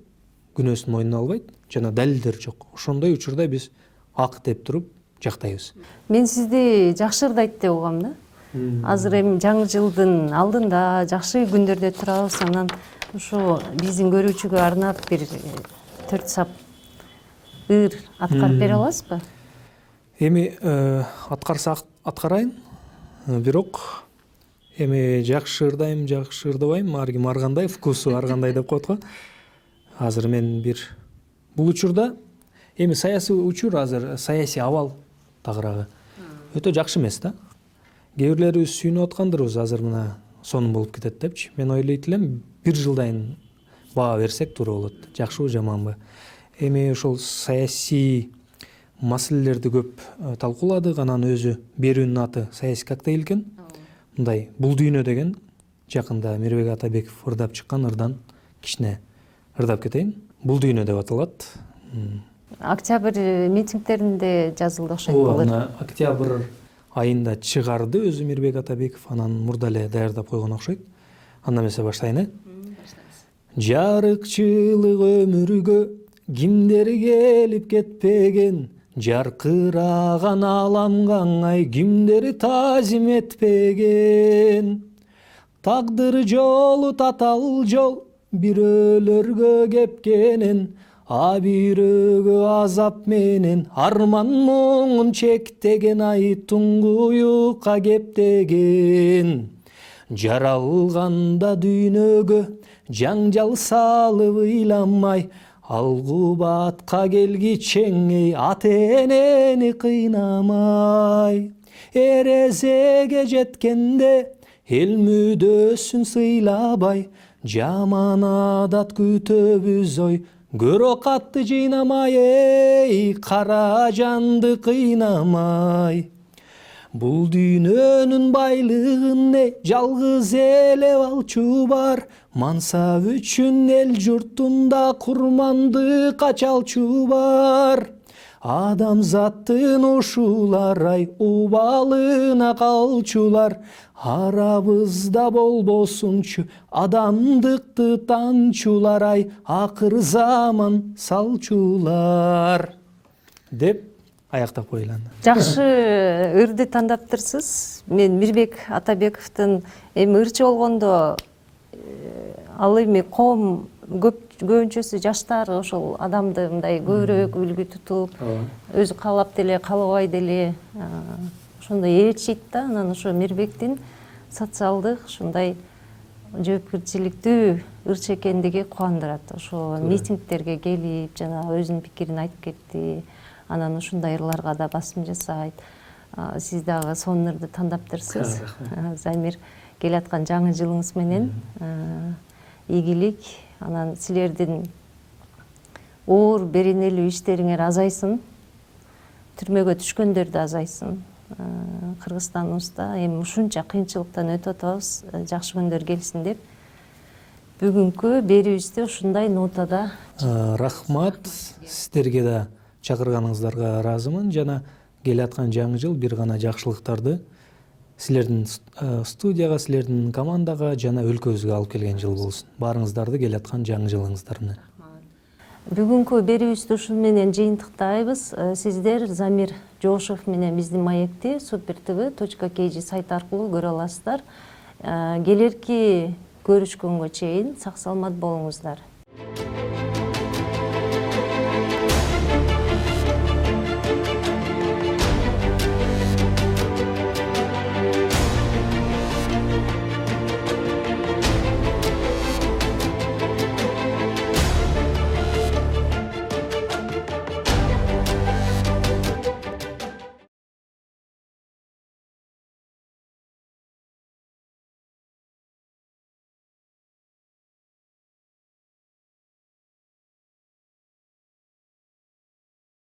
күнөөсүн мойнуна албайт, жана далилдер жок. Ошондой учурда биз ак деп туруп жактайбыз. Мен сизди жакшы ырдайт деп угам да. Азыр эми жаңы жылдын алдында жакшы күндөрдө турабыз, анан ушу биздин көрүүчүгө арнап бир 4 сап ыр аткарып бере аласызбы? Эми аткарсак аткарайын, бирок эми жакшы ырдайм, жакшы ырдабайм, ар ким ар кандай, вкусу ар кандай деп коет го. Азыр мен бул учурда эми саясий учур, азыр саясий абал тагыраагы өтө жакшы эмес да. Кээ бирлерибиз сүйүнүп аткандырбыз, азыр мына сонун болуп кетет депчи. Мен ойлойт элем, 1 жылдайын баа берсек туура болот. Жакшыбы, жаманбы? Эми ошол саясий маселелерди көп талкууладык. Анан өзү берүүнүн аты саясий коктейль экен. Мындай бул дүйнө деген жакында Мирбек Атабеков ырдап чыккан ырдан кичине ырдап кетейин. Бул дүйнө деп аталат. Октябрь митингдеринде жазылды окшойт бул ыр. Октябрь айында чыгарды өзү Мирбек Атабеков, анан мурда эле даярдап койгон окшойт. Анда эмесе баштайын. Жарыкчылык өмүргө кимдер келип кетпеген, жаркыраган аламга ай кимдер тазим этпеген. Тагдыр жолу татал жол бирөөлөргө кепкенен, а бирөөгө азап менен арман муңун чектеген, ай туңгуюкка кептеген. Жаралганда дүйнөгө жаңжал салып ыйламай, алгубатка келгичең ата-энени кыйнамай. Эрезеге жеткенде эл мүдөсүн сыйлабай, жаман адат күтөбүз ой, көрө катты жыйнамай, кара жанды кыйнамай. Бул дүйнөнүн байлыгын жалгыз эле алчу бар, мансап үчүн эл журтунда курмандык ачалчу бар. Адамзаттын ушулар ай убалына калчулар, арабызда болбосунчу адамдыкты танчулар ай, акыр заман салчулар деп аяктап коюланды. Жакшы ырды тандаптырсыз. Мен Мирбек Атабековдун эми ырчы болгондо ал эми коом көбүнчөсү жаштар ошол адамды мындай көбүрөөк үлгү тутуп, өзү каалап деле, каалабай деле ошондой ээрчийт да. Анан ошо Мирбектин социалдык ушундай жоопкерчиликтүү ырчы экендиги кубандырат. Ошо митингдерге келип, жана өзүнүн пикирин айтып кетти. Анан ушундай ырларга да басым жасайт. Сиз дагы сонун ырды тандаптырсыз. Замир келаткан жаңы жылыңыз менен ийгилик, анан силердин оор беренелүү иштериңер азайсын, түрмөгө түшкөндөр да азайсын. Кыргызстаныбызда эми ушунча кыйынчылыктан өтүп атабыз, жакшы күндөр келсин деп бүгүнкү берүүбүздү ушундай нотада. Рахмат, сиздерге да чакырганыңыздарга ыраазымын, жана келаткан жаңы жыл бир гана жакшылыктарды силердин студияга, силердин командага жана өлкөбүзгө алып келген жыл болсун. Баарыңыздарды келаткан жаңы жылыңыздар менен. Бүгүнкү берүүбүздү ушун менен жыйынтыктайбыз. Сиздер Замир Жошов менен биздин маекти supertv.kg сайты аркылуу көрө аласыздар. Келерки көрүшкөнгө чейин сак саламат болуңуздар.